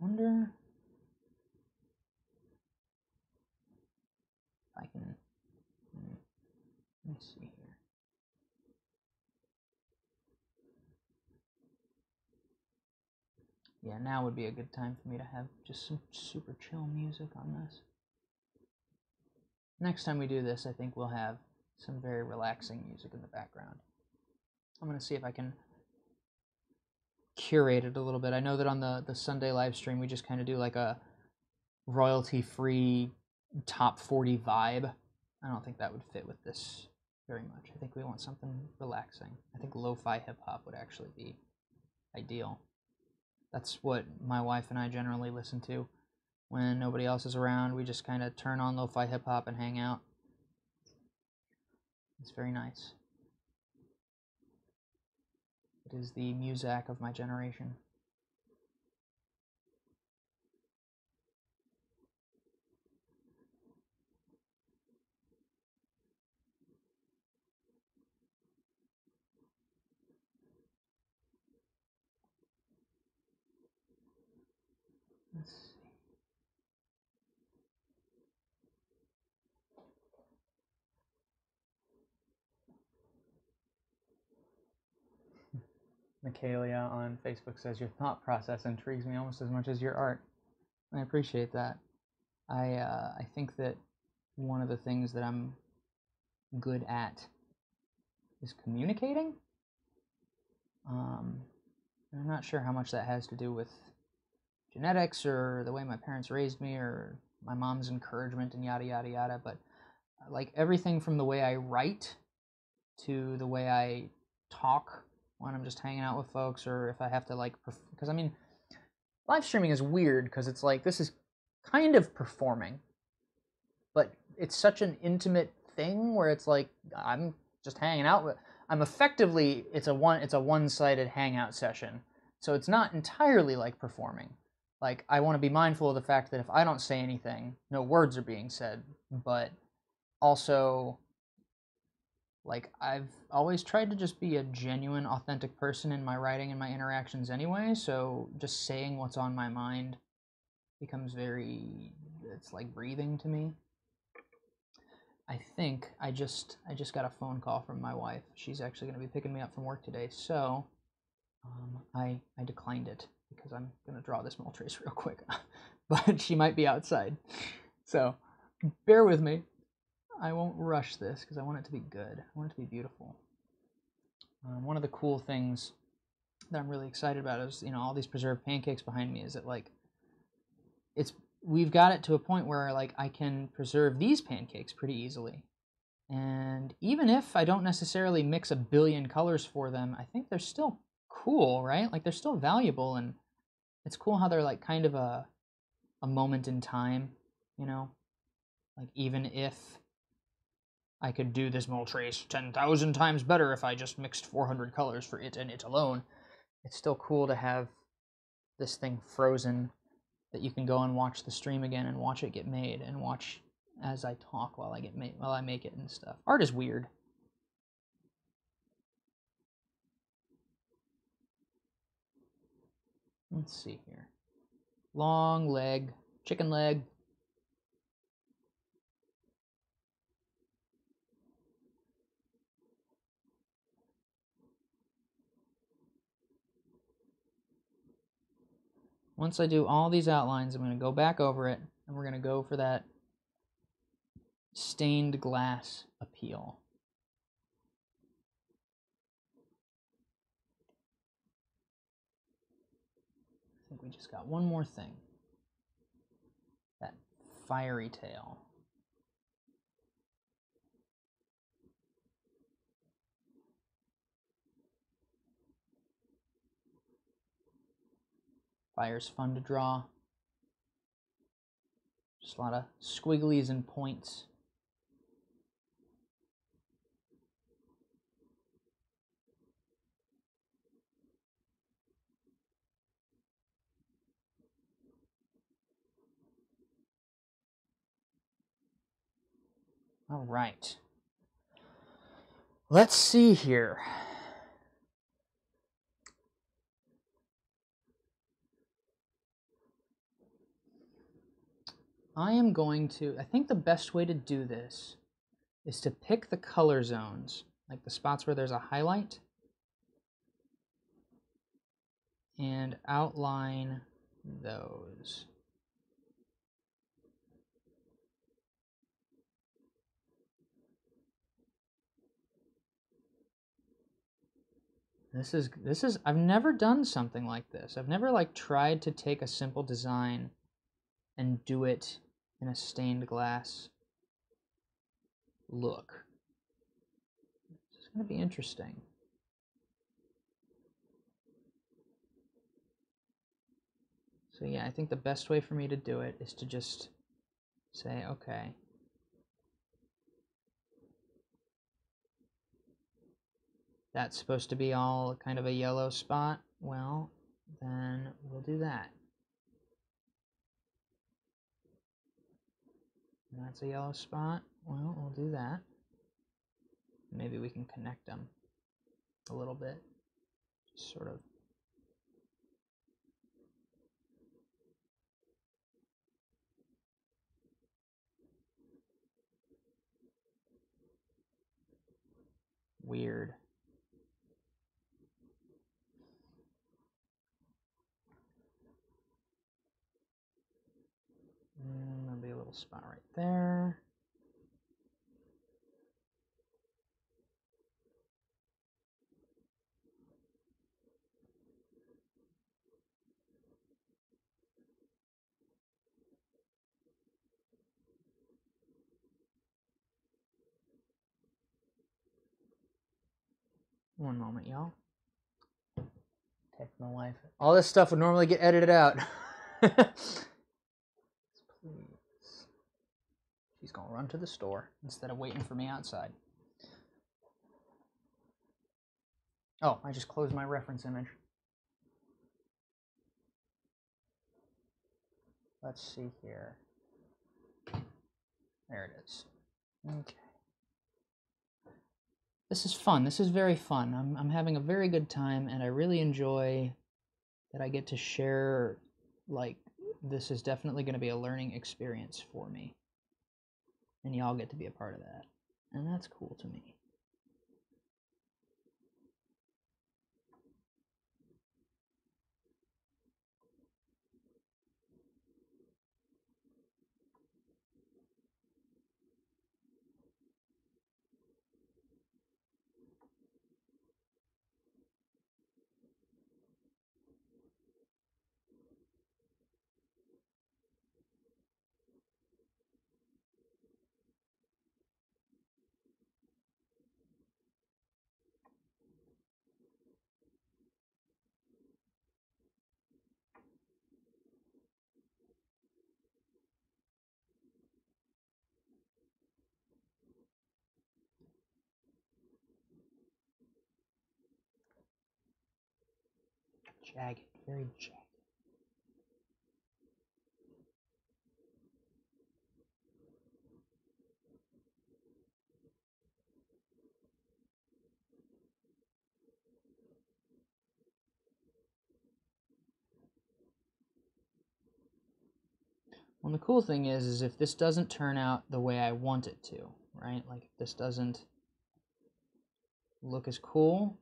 Wonder if I can. Let me see here. Yeah, now would be a good time for me to have just some super chill music on this. Next time we do this, I think we'll have some very relaxing music in the background. I'm going to see if I can curate it a little bit. I know that on the Sunday live stream, we just kind of do like a royalty-free top 40 vibe. I don't think that would fit with this very much. I think we want something relaxing. I think lo-fi hip-hop would actually be ideal. That's what my wife and I generally listen to when nobody else is around. We just kind of turn on lo-fi hip-hop and hang out. It's very nice. It is the muzak of my generation. Let's see. Michaelia on Facebook says, your thought process intrigues me almost as much as your art. I appreciate that. I think that one of the things that I'm good at is communicating. I'm not sure how much that has to do with genetics or the way my parents raised me or my mom's encouragement and yada yada yada, but like everything from the way I write to the way I talk when I'm just hanging out with folks, or if I have to like, because I mean, live streaming is weird because it's like this is kind of performing, but it's such an intimate thing where it's like I'm just hanging out with. I'm effectively it's a one-sided hangout session, so it's not entirely like performing. Like I want to be mindful of the fact that if I don't say anything, no words are being said, but also like I've always tried to just be a genuine, authentic person in my writing and my interactions anyway, so just saying what's on my mind becomes it's like breathing to me. I think I just got a phone call from my wife. She's actually going to be picking me up from work today, so I declined it because I'm going to draw this mole trace real quick. But she might be outside, so bear with me. I won't rush this because I want it to be good. I want it to be beautiful. One of the cool things that I'm really excited about is, all these preserved pancakes behind me is that, like, we've got it to a point where, like, I can preserve these pancakes pretty easily. And even if I don't necessarily mix a billion colors for them, I think they're still cool, right? Like, they're still valuable, and it's cool how they're, like, kind of a moment in time, Like, even if I could do this mole trace 10,000 times better if I just mixed 400 colors for it and it alone, it's still cool to have this thing frozen that you can go and watch the stream again and watch it get made and watch as I talk while I make it and stuff. Art is weird. Let's see here. Long leg, chicken leg. Once I do all these outlines, I'm going to go back over it, and we're going to go for that stained glass appeal. I think we just got one more thing. That fiery tail. Fire's fun to draw. Just a lot of squigglies and points. All right. Let's see here. I think the best way to do this is to pick the color zones, like the spots where there's a highlight, and outline those. I've never done something like this. I've never like tried to take a simple design and do it in a stained glass look. It's going to be interesting. So yeah, I think the best way for me to do it is to just say, okay, that's supposed to be all kind of a yellow spot. Well, then we'll do that. And that's a yellow spot. Well, we'll do that. Maybe we can connect them a little bit. Just sort of. Weird. And there'll be a little spot right there. One moment, y'all. Take my life. All this stuff would normally get edited out. Please. She's gonna run to the store instead of waiting for me outside. Oh, I just closed my reference image. Let's see here. There it is. Okay. This is fun. This is very fun. I'm having a very good time, and I really enjoy that I get to share, like, this is definitely going to be a learning experience for me. And y'all get to be a part of that. And that's cool to me. Jagged, very jagged. Well, the cool thing is if this doesn't turn out the way I want it to, right? Like if this doesn't look as cool,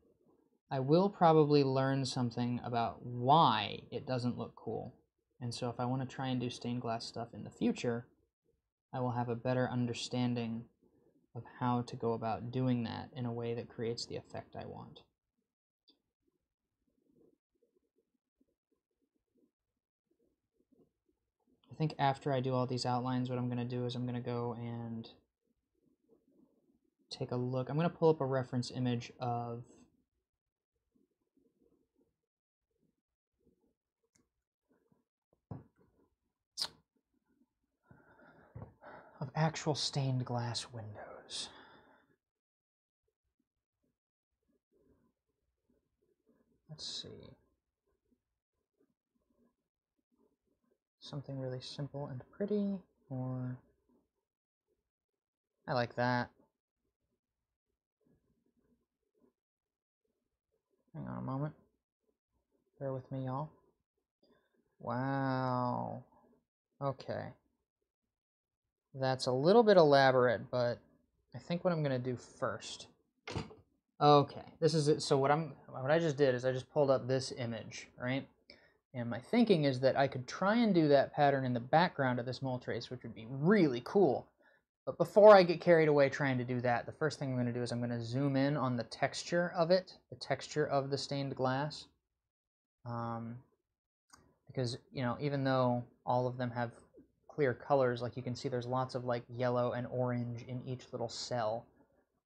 I will probably learn something about why it doesn't look cool. And so if I want to try and do stained glass stuff in the future, I will have a better understanding of how to go about doing that in a way that creates the effect I want. I think after I do all these outlines, what I'm going to do is I'm going to go and take a look. I'm going to pull up a reference image of actual stained glass windows. Let's see. Something really simple and pretty, or I like that. Hang on a moment. Bear with me, y'all. Wow. Okay. That's a little bit elaborate, but I think what I'm going to do first. Okay, this is it. So what I just did is I just pulled up this image, right? And my thinking is that I could try and do that pattern in the background of this mole trace, which would be really cool. But before I get carried away trying to do that, the first thing I'm going to do is I'm going to zoom in on the texture of it, the texture of the stained glass. Because, you know, even though all of them have clear colors, like you can see there's lots of like yellow and orange in each little cell.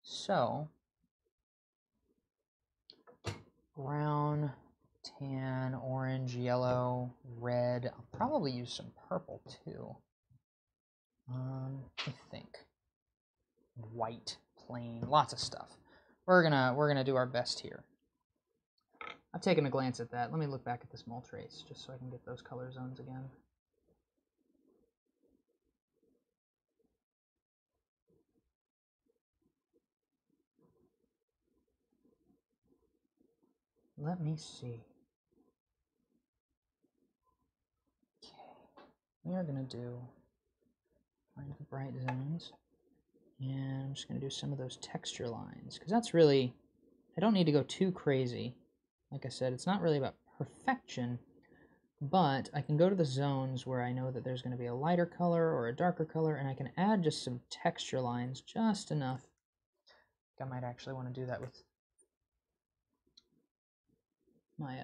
So, brown, tan, orange, yellow, red. I'll probably use some purple too. I think white, plain, lots of stuff. We're gonna do our best here. I've taken a glance at that. Let me look back at this mole trace just so I can get those color zones again. Let me see. Okay, we are gonna find the bright zones, and I'm just gonna do some of those texture lines because that's really, I don't need to go too crazy. Like I said, it's not really about perfection, but I can go to the zones where I know that there's going to be a lighter color or a darker color, and I can add just some texture lines, just enough. I might actually want to do that with my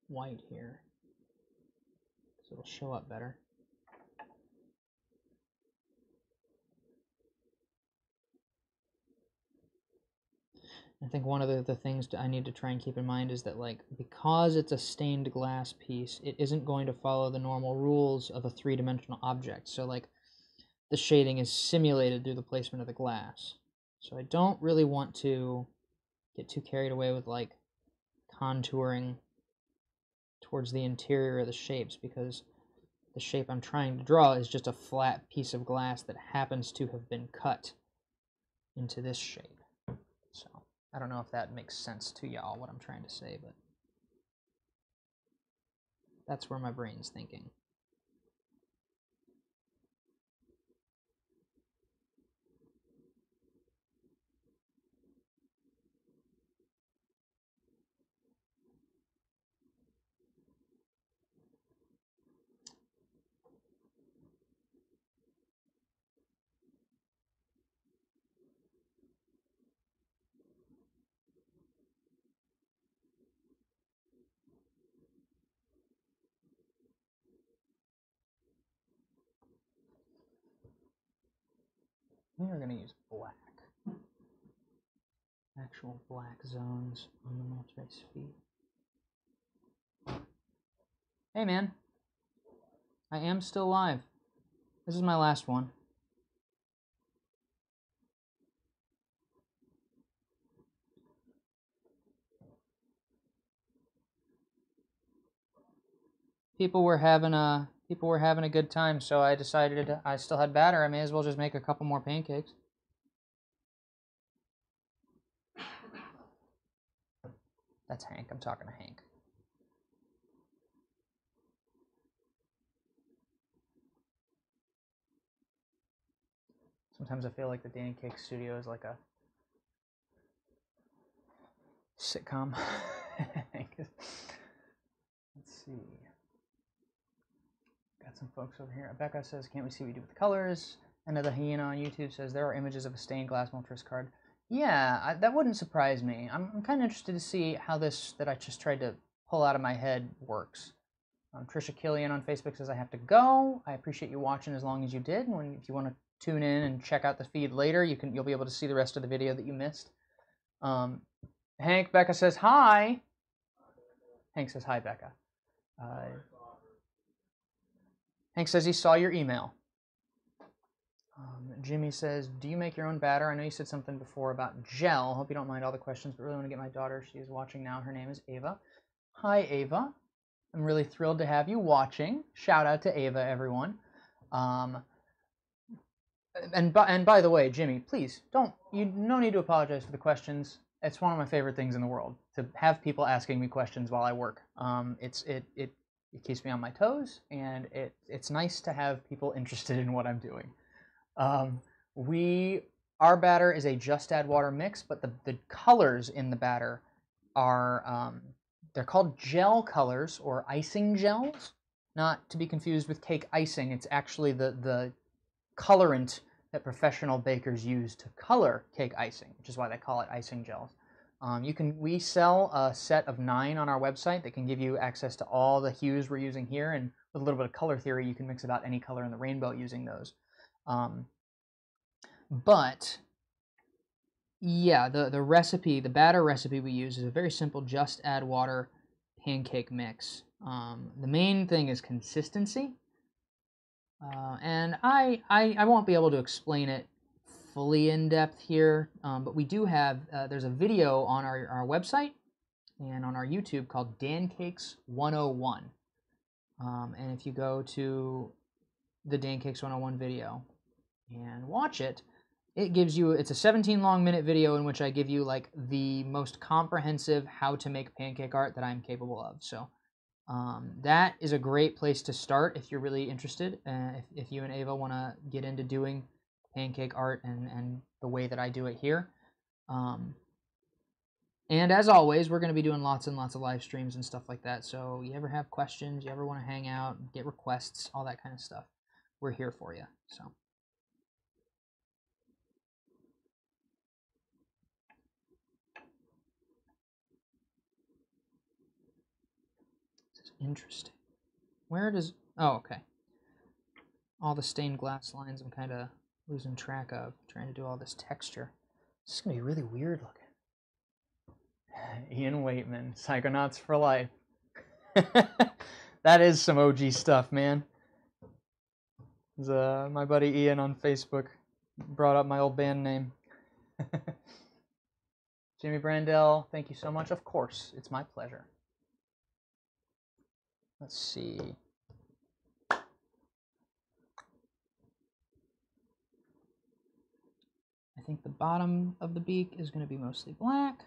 white here, so it'll show up better. I think one of the things I need to try and keep in mind is that, like, because it's a stained glass piece, it isn't going to follow the normal rules of a three-dimensional object. So, like, the shading is simulated through the placement of the glass. So I don't really want to get too carried away with, like, contouring towards the interior of the shapes, because the shape I'm trying to draw is just a flat piece of glass that happens to have been cut into this shape. So I don't know if that makes sense to y'all, what I'm trying to say, but that's where my brain's thinking. We are going to use black. Actual black zones on the multi-race feet. Hey man, I am still live. This is my last one. People were having a good time, so I decided I still had batter. I may as well just make a couple more pancakes. That's Hank. I'm talking to Hank. Sometimes I feel like the Dancakes studio is like a sitcom. Let's see. Got some folks over here. Becca says, can't we see what you do with the colors? Another hyena on YouTube says, there are images of a stained glass Moltres card. Yeah, that wouldn't surprise me. I'm kind of interested to see how this that I just tried to pull out of my head works. Trisha Killian on Facebook says, I have to go. I appreciate you watching as long as you did. If you want to tune in and check out the feed later, you'll be able to see the rest of the video that you missed. Hank, Becca says, hi. Hank says, hi, Becca. Hank says he saw your email. Jimmy says, do you make your own batter? I know you said something before about gel. Hope you don't mind all the questions, but really want to get my daughter. She is watching now. Her name is Ava. Hi, Ava. I'm really thrilled to have you watching. Shout out to Ava, everyone. And by the way, Jimmy, please no need to apologize for the questions. It's one of my favorite things in the world to have people asking me questions while I work. It keeps me on my toes, and it's nice to have people interested in what I'm doing. Our batter is a just add water mix, but the colors in the batter are they're called gel colors or icing gels, not to be confused with cake icing. It's actually the colorant that professional bakers use to color cake icing, which is why they call it icing gels. We sell a set of 9 on our website that can give you access to all the hues we're using here, and with a little bit of color theory, you can mix about any color in the rainbow using those. But yeah, the recipe, the batter recipe we use is a very simple just add water pancake mix. The main thing is consistency. And I won't be able to explain it fully in depth here, but we do have, there's a video on our website and on our YouTube called Dancakes 101. And if you go to the Dancakes 101 video and watch it, it's a 17-minute video in which I give you like the most comprehensive how to make pancake art that I'm capable of. So that is a great place to start if you're really interested. If you and Ava want to get into doing pancake art and the way that I do it here. And as always, we're going to be doing lots and lots of live streams and stuff like that. So you ever have questions, you ever want to hang out, get requests, all that kind of stuff, we're here for you. So. This is interesting. Where does... Oh, okay. All the stained glass lines I'm kind of losing track of, trying to do all this texture. This is going to be really weird looking. Ian Waitman, Psychonauts for Life. That is some OG stuff, man. My buddy Ian on Facebook brought up my old band name. Jimmy Brandell, thank you so much. Of course, it's my pleasure. Let's see. I think the bottom of the beak is going to be mostly black.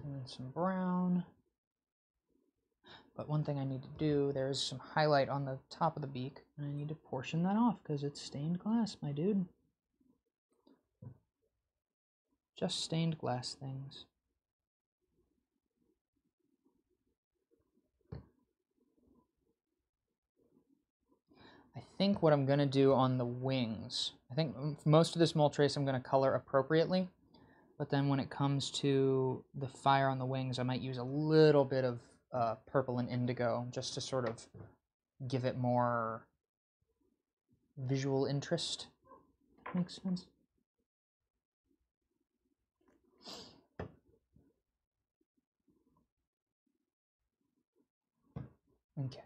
And then some brown. But one thing I need to do, there's some highlight on the top of the beak, and I need to portion that off because it's stained glass, my dude. Just stained glass things. I think what I'm going to do on the wings, I think most of this mole trace I'm going to color appropriately, but then when it comes to the fire on the wings, I might use a little bit of purple and indigo just to sort of give it more visual interest. That makes sense. Okay.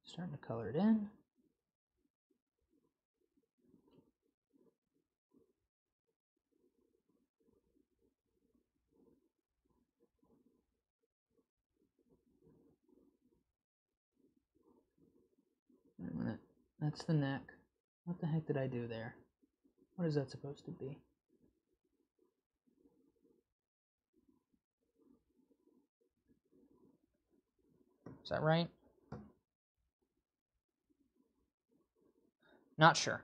Starting to color it in. Wait a minute. That's the neck. What the heck did I do there? What is that supposed to be? Is that right? Not sure.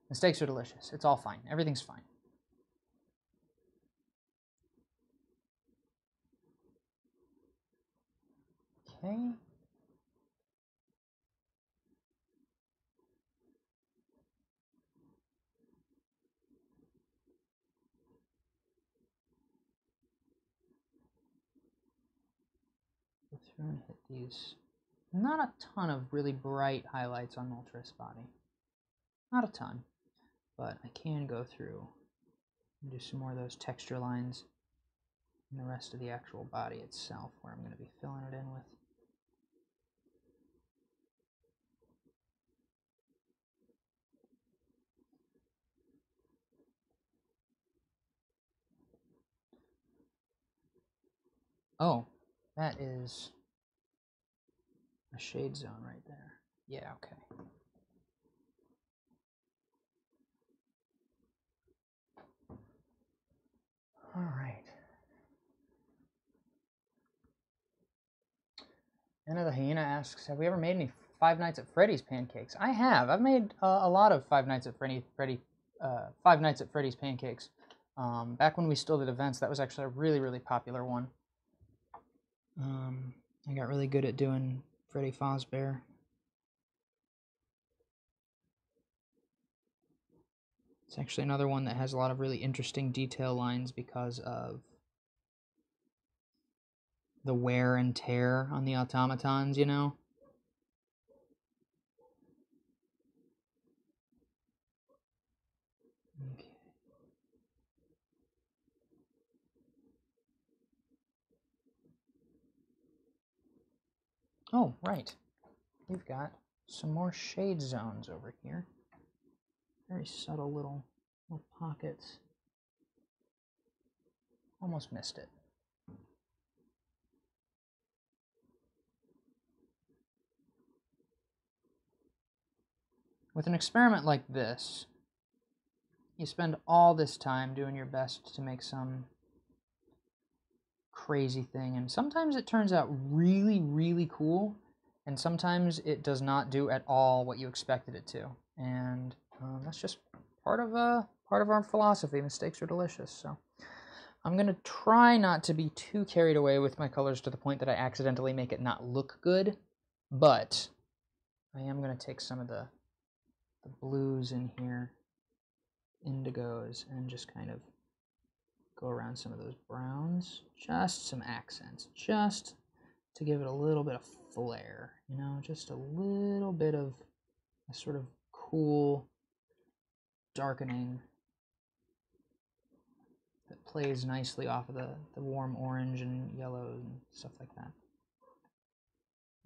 Mistakes are delicious. It's all fine. Everything's fine. Okay. Go through and hit these. Not a ton of really bright highlights on Moltres body. Not a ton, but I can go through and do some more of those texture lines in the rest of the actual body itself, where I'm going to be filling it in with. Oh, that is a shade zone right there. Yeah, okay. All right. Anna the Hyena asks, have we ever made any Five Nights at Freddy's pancakes? I have. I've made a lot of Five Nights at Freddy's pancakes. Back when we still did events, that was actually a really, really popular one. I got really good at doing Freddy Fazbear. It's actually another one that has a lot of really interesting detail lines because of the wear and tear on the automatons, you know? Okay. Oh, right. We've got some more shade zones over here. Very subtle little pockets. Almost missed it. With an experiment like this, you spend all this time doing your best to make some crazy thing, and sometimes it turns out really, really cool, and sometimes it does not do at all what you expected it to, and that's just part of our philosophy. Mistakes are delicious. So I'm gonna try not to be too carried away with my colors to the point that I accidentally make it not look good, but I am gonna take some of the blues in here, indigos, and just kind of go around some of those browns. Just some accents, just to give it a little bit of flair, you know, just a little bit of a sort of cool darkening that plays nicely off of the warm orange and yellow and stuff like that.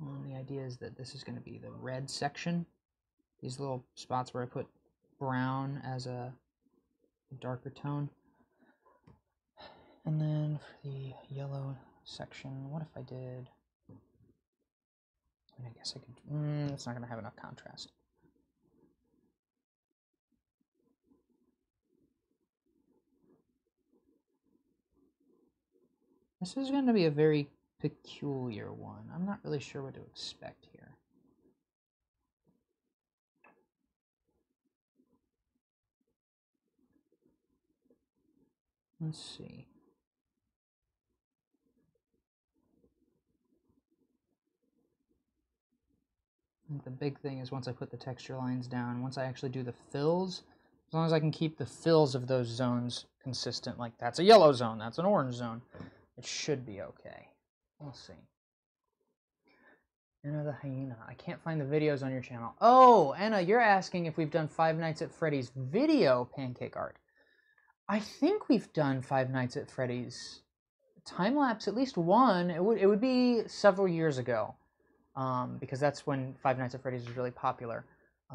And the idea is that this is going to be the red section. These little spots where I put brown as a darker tone. And then for the yellow section, what if I did... I guess I could... it's not going to have enough contrast. This is going to be a very peculiar one. I'm not really sure what to expect here. Let's see. I think the big thing is once I put the texture lines down, once I actually do the fills, as long as I can keep the fills of those zones consistent, like that's a yellow zone, that's an orange zone, it should be okay. We'll see. Anna the Hyena. I can't find the videos on your channel. Oh, Anna, you're asking if we've done Five Nights at Freddy's video pancake art. I think we've done Five Nights at Freddy's time-lapse, at least one. It would be several years ago, because that's when Five Nights at Freddy's was really popular.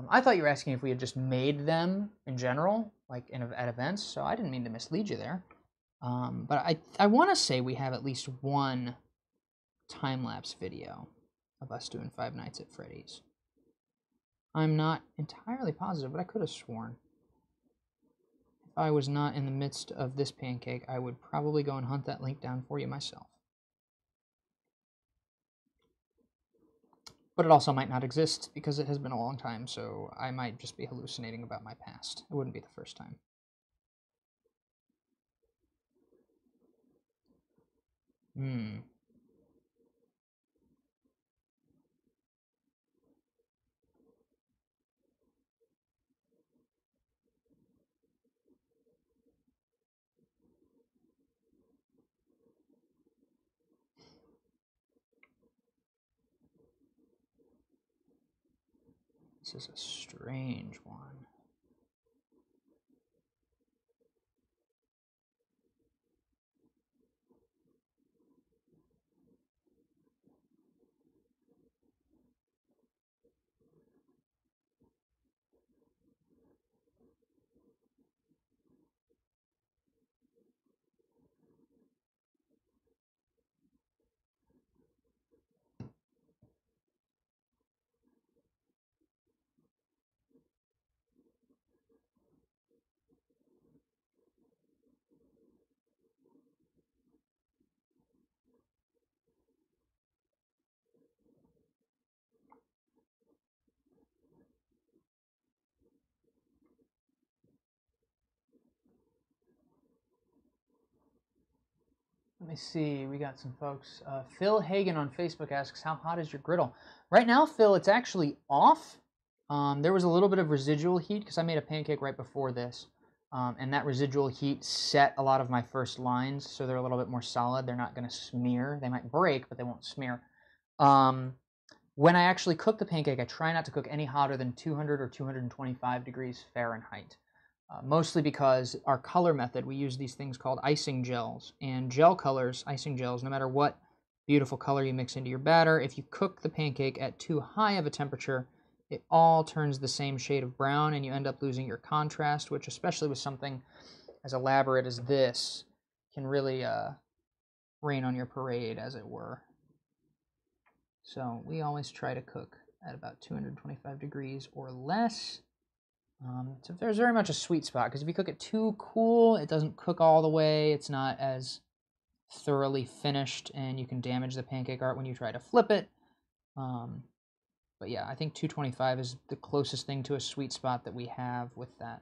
I thought you were asking if we had just made them in general, like at events, so I didn't mean to mislead you there. But I want to say we have at least one time-lapse video of us doing Five Nights at Freddy's. I'm not entirely positive, but I could have sworn. If I was not in the midst of this pancake, I would probably go and hunt that link down for you myself. But it also might not exist because it has been a long time, so I might just be hallucinating about my past. It wouldn't be the first time. This is a strange one. Let me see, we got some folks. Phil Hagen on Facebook asks, how hot is your griddle? Right now, Phil, it's actually off. There was a little bit of residual heat because I made a pancake right before this. And that residual heat set a lot of my first lines, so they're a little bit more solid. They're not going to smear. They might break, but they won't smear. When I actually cook the pancake, I try not to cook any hotter than 200 or 225 degrees Fahrenheit. Mostly because our color method, we use these things called icing gels. And gel colors, icing gels, no matter what beautiful color you mix into your batter, if you cook the pancake at too high of a temperature, it all turns the same shade of brown and you end up losing your contrast, which especially with something as elaborate as this can really rain on your parade, as it were. So we always try to cook at about 225 degrees or less. So there's very much a sweet spot, because if you cook it too cool, it doesn't cook all the way. It's not as thoroughly finished, and you can damage the pancake art when you try to flip it. But yeah, I think 225 is the closest thing to a sweet spot that we have with that.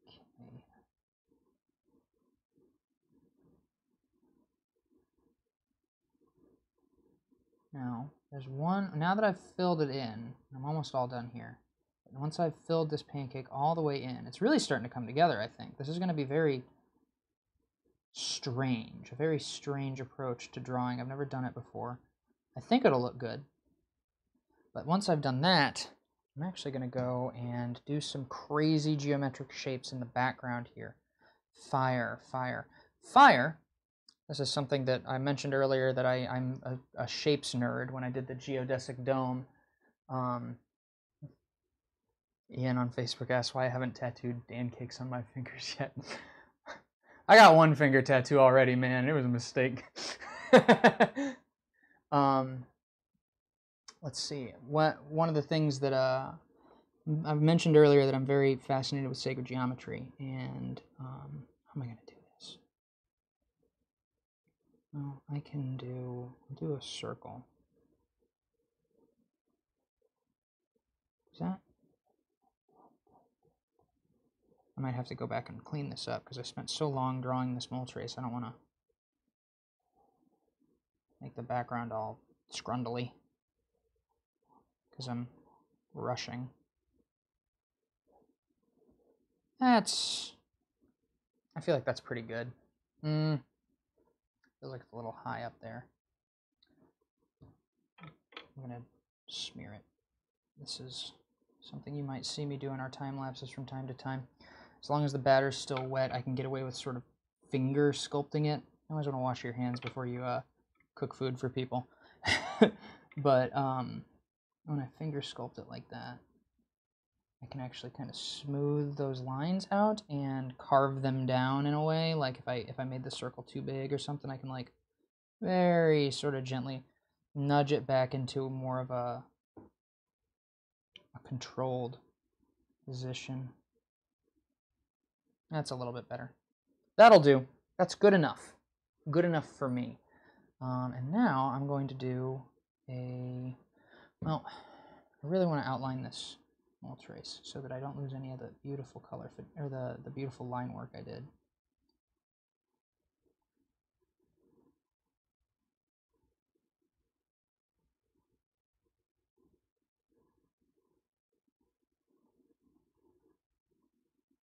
Okay. Now, there's one, now that I've filled it in, I'm almost all done here. And once I've filled this pancake all the way in, it's really starting to come together, I think. This is going to be very strange, a very strange approach to drawing. I've never done it before. I think it'll look good. But once I've done that, I'm actually going to go and do some crazy geometric shapes in the background here. Fire, fire, fire. This is something that I mentioned earlier, that I'm a shapes nerd when I did the geodesic dome. Ian on Facebook asked why I haven't tattooed Dancakes on my fingers yet. I got one finger tattoo already, man. It was a mistake. Let's see. One of the things that I've mentioned earlier, that I'm very fascinated with sacred geometry, and how am I going to do this? Well, I can do a circle. Is that? I might have to go back and clean this up because I spent so long drawing this mole trace. I don't want to make the background all scrundly because I'm rushing. I feel like that's pretty good. Feels like it's a little high up there. I'm going to smear it. This is something you might see me do in our time lapses from time to time. As long as the batter's still wet, I can get away with sort of finger sculpting it. You always want to wash your hands before you cook food for people. But when I finger sculpt it like that, I can actually kind of smooth those lines out and carve them down in a way. Like if I made the circle too big or something, I can like very sort of gently nudge it back into more of a controlled position. That's a little bit better. That'll do. That's good enough. Good enough for me. And now I'm going to do well, I really want to outline this mole trace so that I don't lose any of the beautiful color, or the beautiful line work I did.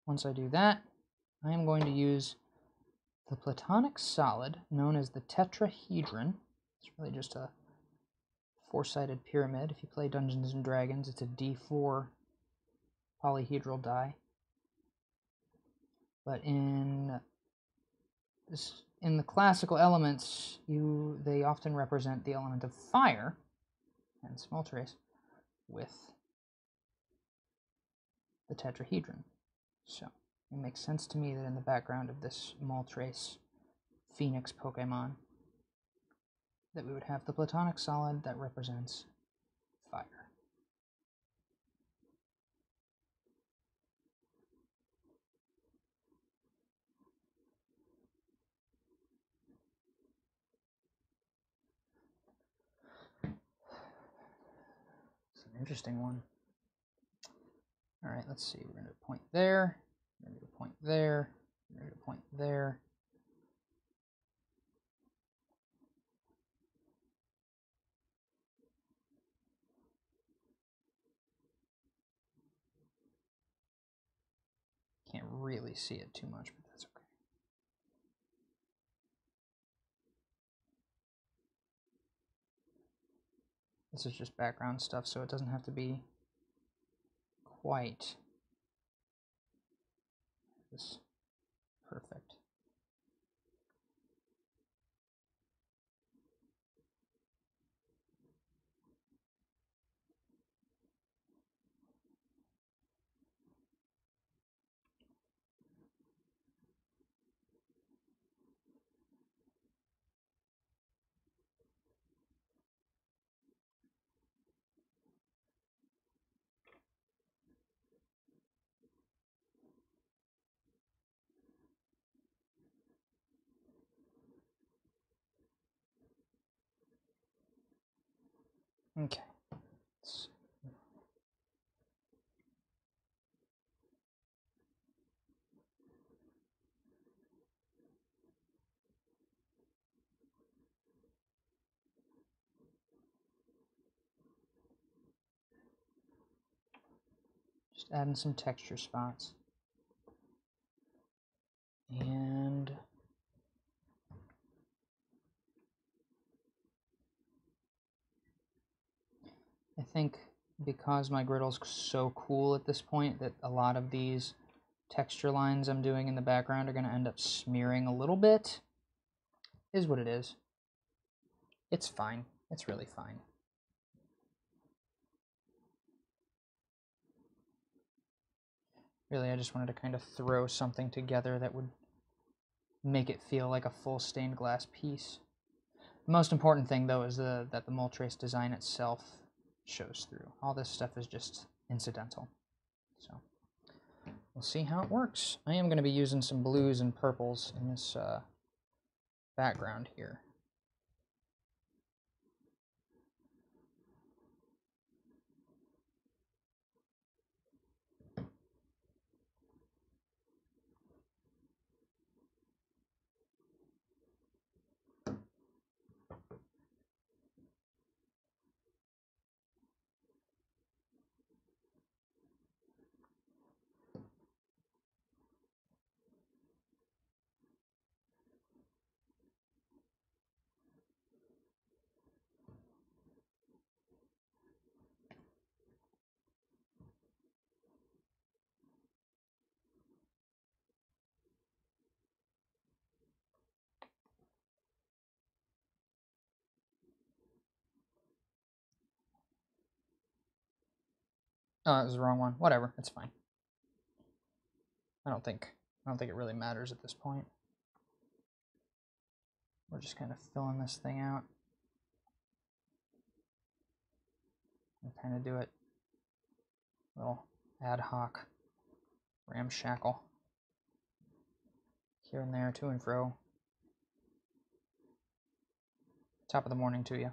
Once I do that, I am going to use the platonic solid known as the tetrahedron. It's really just a four-sided pyramid. If you play Dungeons and Dragons, it's a D4 polyhedral die. But in the classical elements, they often represent the element of fire, and small trace, with the tetrahedron. So it makes sense to me that in the background of this Moltres Phoenix Pokemon, that we would have the platonic solid that represents fire. It's an interesting one. All right, let's see. We're going to do a point there. We're going to do a point there. We're going to do a point there. Can't really see it too much, but that's okay. This is just background stuff, so it doesn't have to be quite this perfect. Okay. Just adding some texture spots. And I think because my griddle's so cool at this point that a lot of these texture lines I'm doing in the background are going to end up smearing a little bit. Is what it is. It's fine. It's really fine. Really, I just wanted to kind of throw something together that would make it feel like a full stained glass piece. The most important thing, though, is that the Moltres design itself shows through. All this stuff is just incidental. So we'll see how it works. I am going to be using some blues and purples in this background here. Oh, that was the wrong one. Whatever, it's fine. I don't think it really matters at this point. We're just kind of filling this thing out. And kind of do it a little ad hoc, ramshackle. Here and there, to and fro. Top of the morning to you.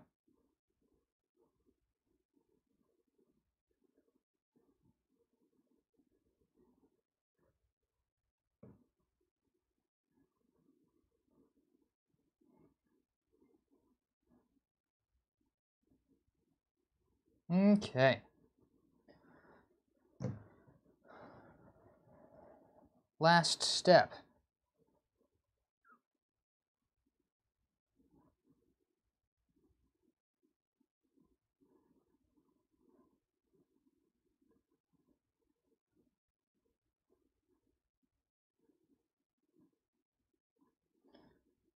Okay. Last step.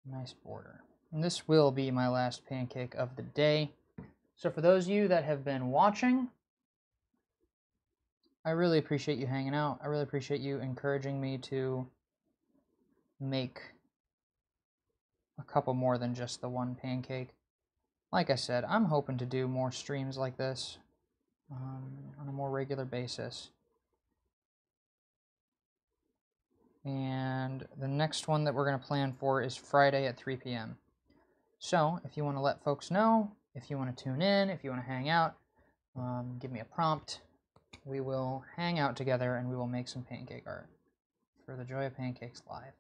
Nice border. And this will be my last pancake of the day. So for those of you that have been watching, I really appreciate you hanging out. I really appreciate you encouraging me to make a couple more than just the one pancake. Like I said, I'm hoping to do more streams like this on a more regular basis. And the next one that we're going to plan for is Friday at 3 p.m. So if you want to let folks know, if you want to tune in, if you want to hang out, give me a prompt. We will hang out together and we will make some pancake art for the Joy of Pancakes live.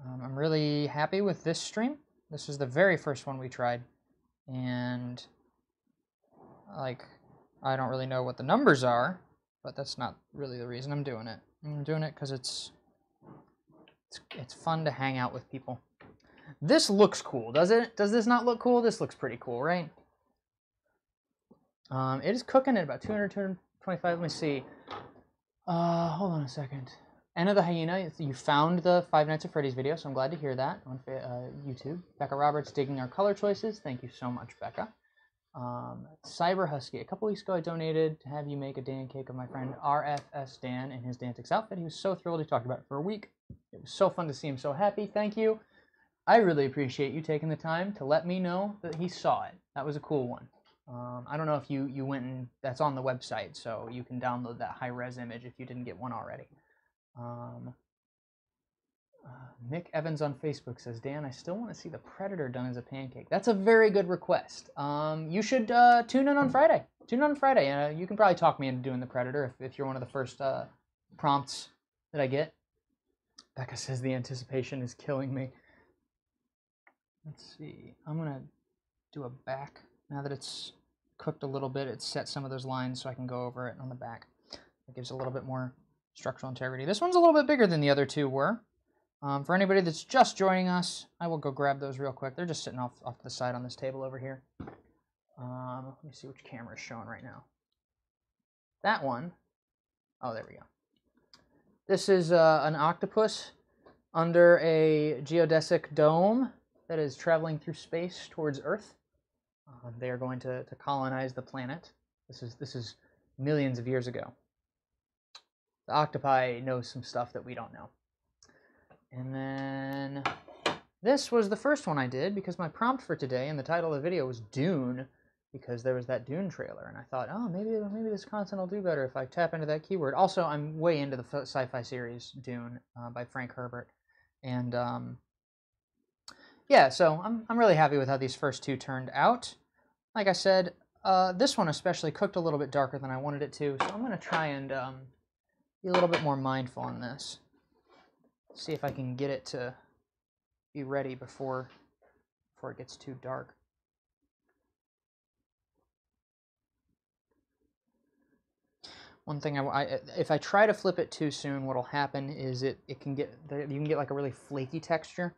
I'm really happy with this stream. This is the very first one we tried, and like, I don't really know what the numbers are, but that's not really the reason I'm doing it. I'm doing it because it's fun to hang out with people. This looks cool, does it? Does this not look cool? This looks pretty cool, right? It is cooking at about 200, 225. Let me see. Hold on a second. Anna the Hyena, you found the Five Nights at Freddy's video, so I'm glad to hear that on YouTube. Becca Roberts digging our color choices. Thank you so much, Becca. Cyber Husky, a couple weeks ago I donated to have you make a Dan cake of my friend RFS Dan in his Dancakes outfit. He was so thrilled. He talked about it for a week. It was so fun to see him so happy. Thank you. I really appreciate you taking the time to let me know that he saw it. That was a cool one. I don't know if you went and that's on the website, so you can download that high-res image if you didn't get one already. Nick Evans on Facebook says, Dan, I still want to see the Predator done as a pancake. That's a very good request. You should tune in on Friday. Tune in on Friday. You can probably talk me into doing the Predator if you're one of the first prompts that I get. Becca says the anticipation is killing me. Let's see. I'm going to do a back now that it's cooked a little bit, it set some of those lines so I can go over it on the back. It gives a little bit more structural integrity. This one's a little bit bigger than the other two were. For anybody that's just joining us, I will go grab those real quick. They're just sitting off to the side on this table over here. Let me see which camera is showing right now. That one. Oh, there we go. This is an octopus under a geodesic dome that is traveling through space towards Earth. They are going to colonize the planet. This is millions of years ago. The octopi knows some stuff that we don't know. And then this was the first one I did because my prompt for today and the title of the video was Dune, because there was that Dune trailer, and I thought, oh, maybe this content will do better if I tap into that keyword. Also, I'm way into the sci-fi series Dune by Frank Herbert, and yeah, so I'm really happy with how these first two turned out. Like I said, this one especially cooked a little bit darker than I wanted it to, so I'm going to try and be a little bit more mindful on this. See if I can get it to be ready before it gets too dark. One thing if I try to flip it too soon, what'll happen is you can get like a really flaky texture,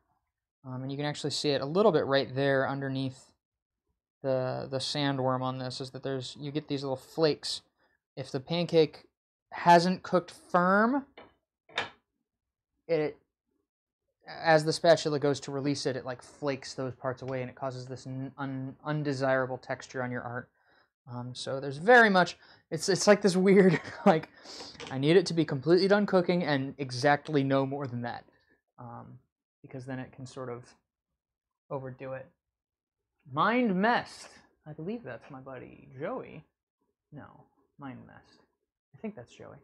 and you can actually see it a little bit right there underneath the sandworm on this. Is that you get these little flakes. If the pancake hasn't cooked firm, as the spatula goes to release it, it like flakes those parts away, and it causes this undesirable texture on your art. So there's very much, it's like this weird, like, I need it to be completely done cooking and exactly no more than that, because then it can sort of overdo it. Mind Messed, I believe that's my buddy Joey. No, Mind Messed. I think that's Joey.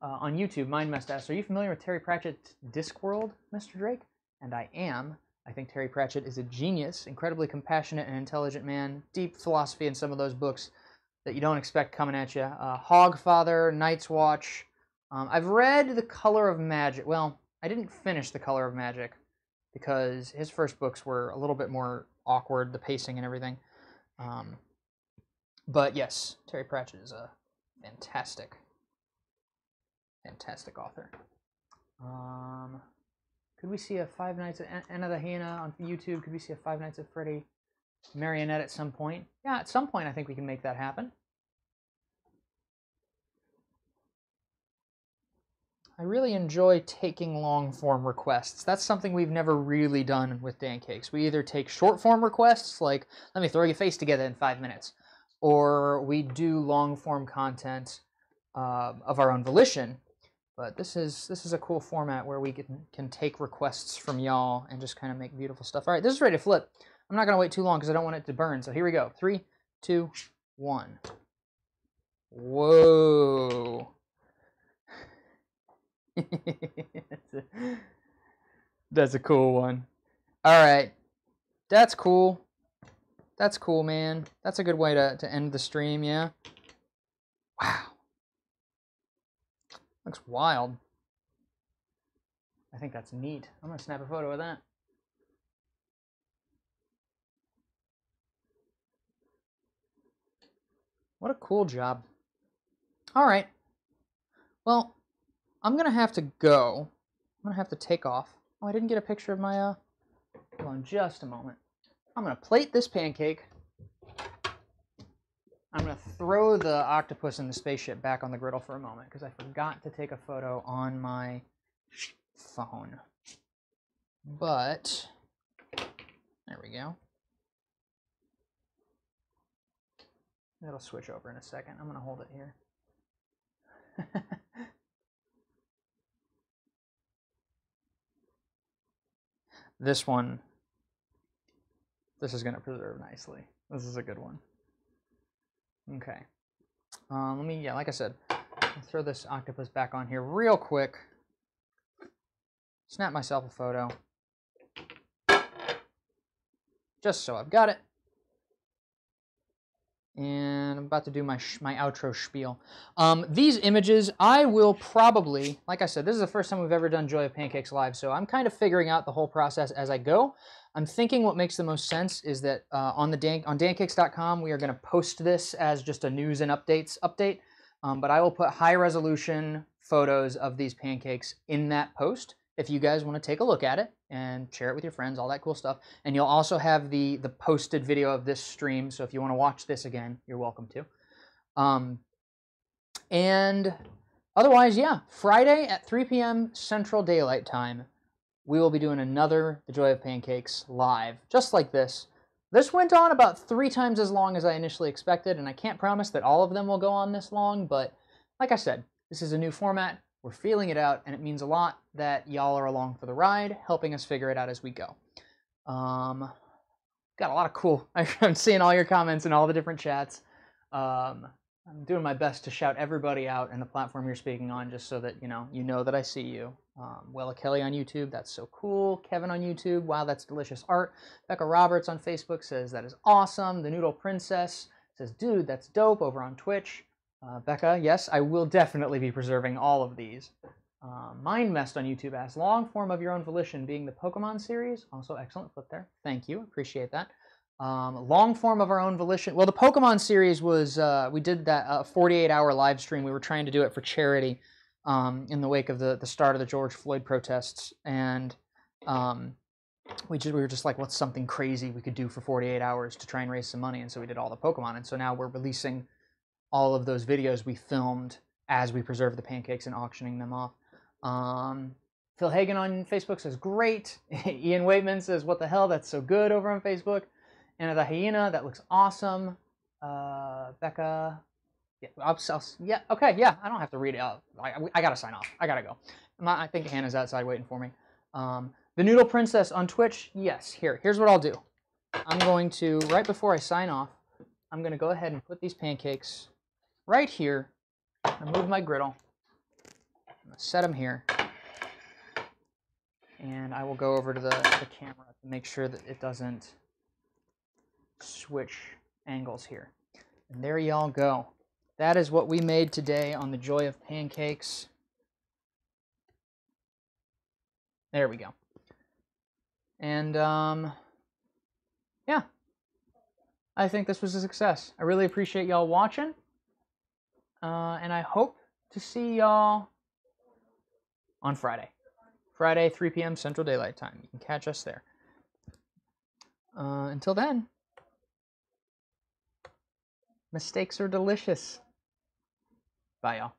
On YouTube, Mind Messed asks, are you familiar with Terry Pratchett's Discworld, Mr. Drake? And I am. I think Terry Pratchett is a genius, incredibly compassionate and intelligent man, deep philosophy in some of those books that you don't expect coming at you. Hogfather, Night's Watch. I've read The Color of Magic. Well, I didn't finish The Color of Magic because his first books were a little bit more awkward, the pacing and everything. But yes, Terry Pratchett is a fantastic author. Could we see a Five Nights at Anna the Hyena on YouTube? Could we see a Five Nights at Freddy marionette at some point? Yeah, at some point I think we can make that happen. I really enjoy taking long-form requests. That's something we've never really done with Dancakes. We either take short-form requests, like, let me throw your face together in 5 minutes, or we do long-form content of our own volition. But this is a cool format where we can take requests from y'all and just kind of make beautiful stuff. All right, this is ready to flip. I'm not going to wait too long because I don't want it to burn. So here we go. 3, 2, 1. Whoa. That's a cool one. All right. That's cool. That's cool, man. That's a good way to end the stream, yeah? Wow. Looks wild. I think that's neat. I'm going to snap a photo of that. What a cool job. All right. Well, I'm going to have to go. I'm going to have to take off. Oh, I didn't get a picture of my... Hold on just a moment. I'm going to plate this pancake. I'm going to throw the octopus and the spaceship back on the griddle for a moment because I forgot to take a photo on my phone. But, there we go. It'll switch over in a second. I'm going to hold it here. This is going to preserve nicely. This is a good one. Okay. Like I said, I'll throw this octopus back on here real quick. Snap myself a photo. Just so I've got it. And I'm about to do my outro spiel. These images, I will probably, like I said, this is the first time we've ever done Joy of Pancakes live, so I'm kind of figuring out the whole process as I go. I'm thinking what makes the most sense is that on Dancakes.com we are going to post this as just a news and updates update, but I will put high resolution photos of these pancakes in that post if you guys want to take a look at it and share it with your friends, all that cool stuff. And you'll also have the posted video of this stream, so if you want to watch this again, you're welcome to. And otherwise, yeah, Friday at 3 p.m. Central Daylight Time, we will be doing another The Joy of Pancakes live, just like this. This went on about 3 times as long as I initially expected, and I can't promise that all of them will go on this long, but like I said, this is a new format. We're feeling it out, and it means a lot that y'all are along for the ride, helping us figure it out as we go. Got a lot of cool. I'm seeing all your comments in all the different chats. I'm doing my best to shout everybody out in the platform you're speaking on, just so that you know that I see you. Wella Kelly on YouTube, that's so cool. Kevin on YouTube, wow, that's delicious art. Becca Roberts on Facebook says that is awesome. The Noodle Princess says, dude, that's dope, over on Twitch. Becca, yes, I will definitely be preserving all of these. Mindmest on YouTube asks, long form of your own volition being the Pokemon series. Also excellent flip there. Thank you, appreciate that. Long form of our own volition. Well, the Pokemon series was, we did that 48-hour live stream. We were trying to do it for charity in the wake of the start of the George Floyd protests. And we were just like, what's something crazy we could do for 48 hours to try and raise some money? And so we did all the Pokemon. And so now we're releasing all of those videos we filmed as we preserve the pancakes and auctioning them off. Phil Hagen on Facebook says, great. Ian Waitman says, what the hell? That's so good, over on Facebook. Anna the Hyena, that looks awesome. Becca, yeah, okay, yeah, I don't have to read it out. I gotta sign off. I gotta go. I think Hannah's outside waiting for me. The Noodle Princess on Twitch, yes, here's what I'll do. I'm going to, right before I sign off, I'm gonna go ahead and put these pancakes right here. I'm gonna move my griddle. I'm gonna set them here. And I will go over to the camera to make sure that it doesn't switch angles here. And there y'all go. That is what we made today on the Joy of Pancakes. There we go. And yeah, I think this was a success. I really appreciate y'all watching, and I hope to see y'all on Friday. Friday, 3 p.m. Central Daylight Time. You can catch us there. Until then, mistakes are delicious. Bye, y'all.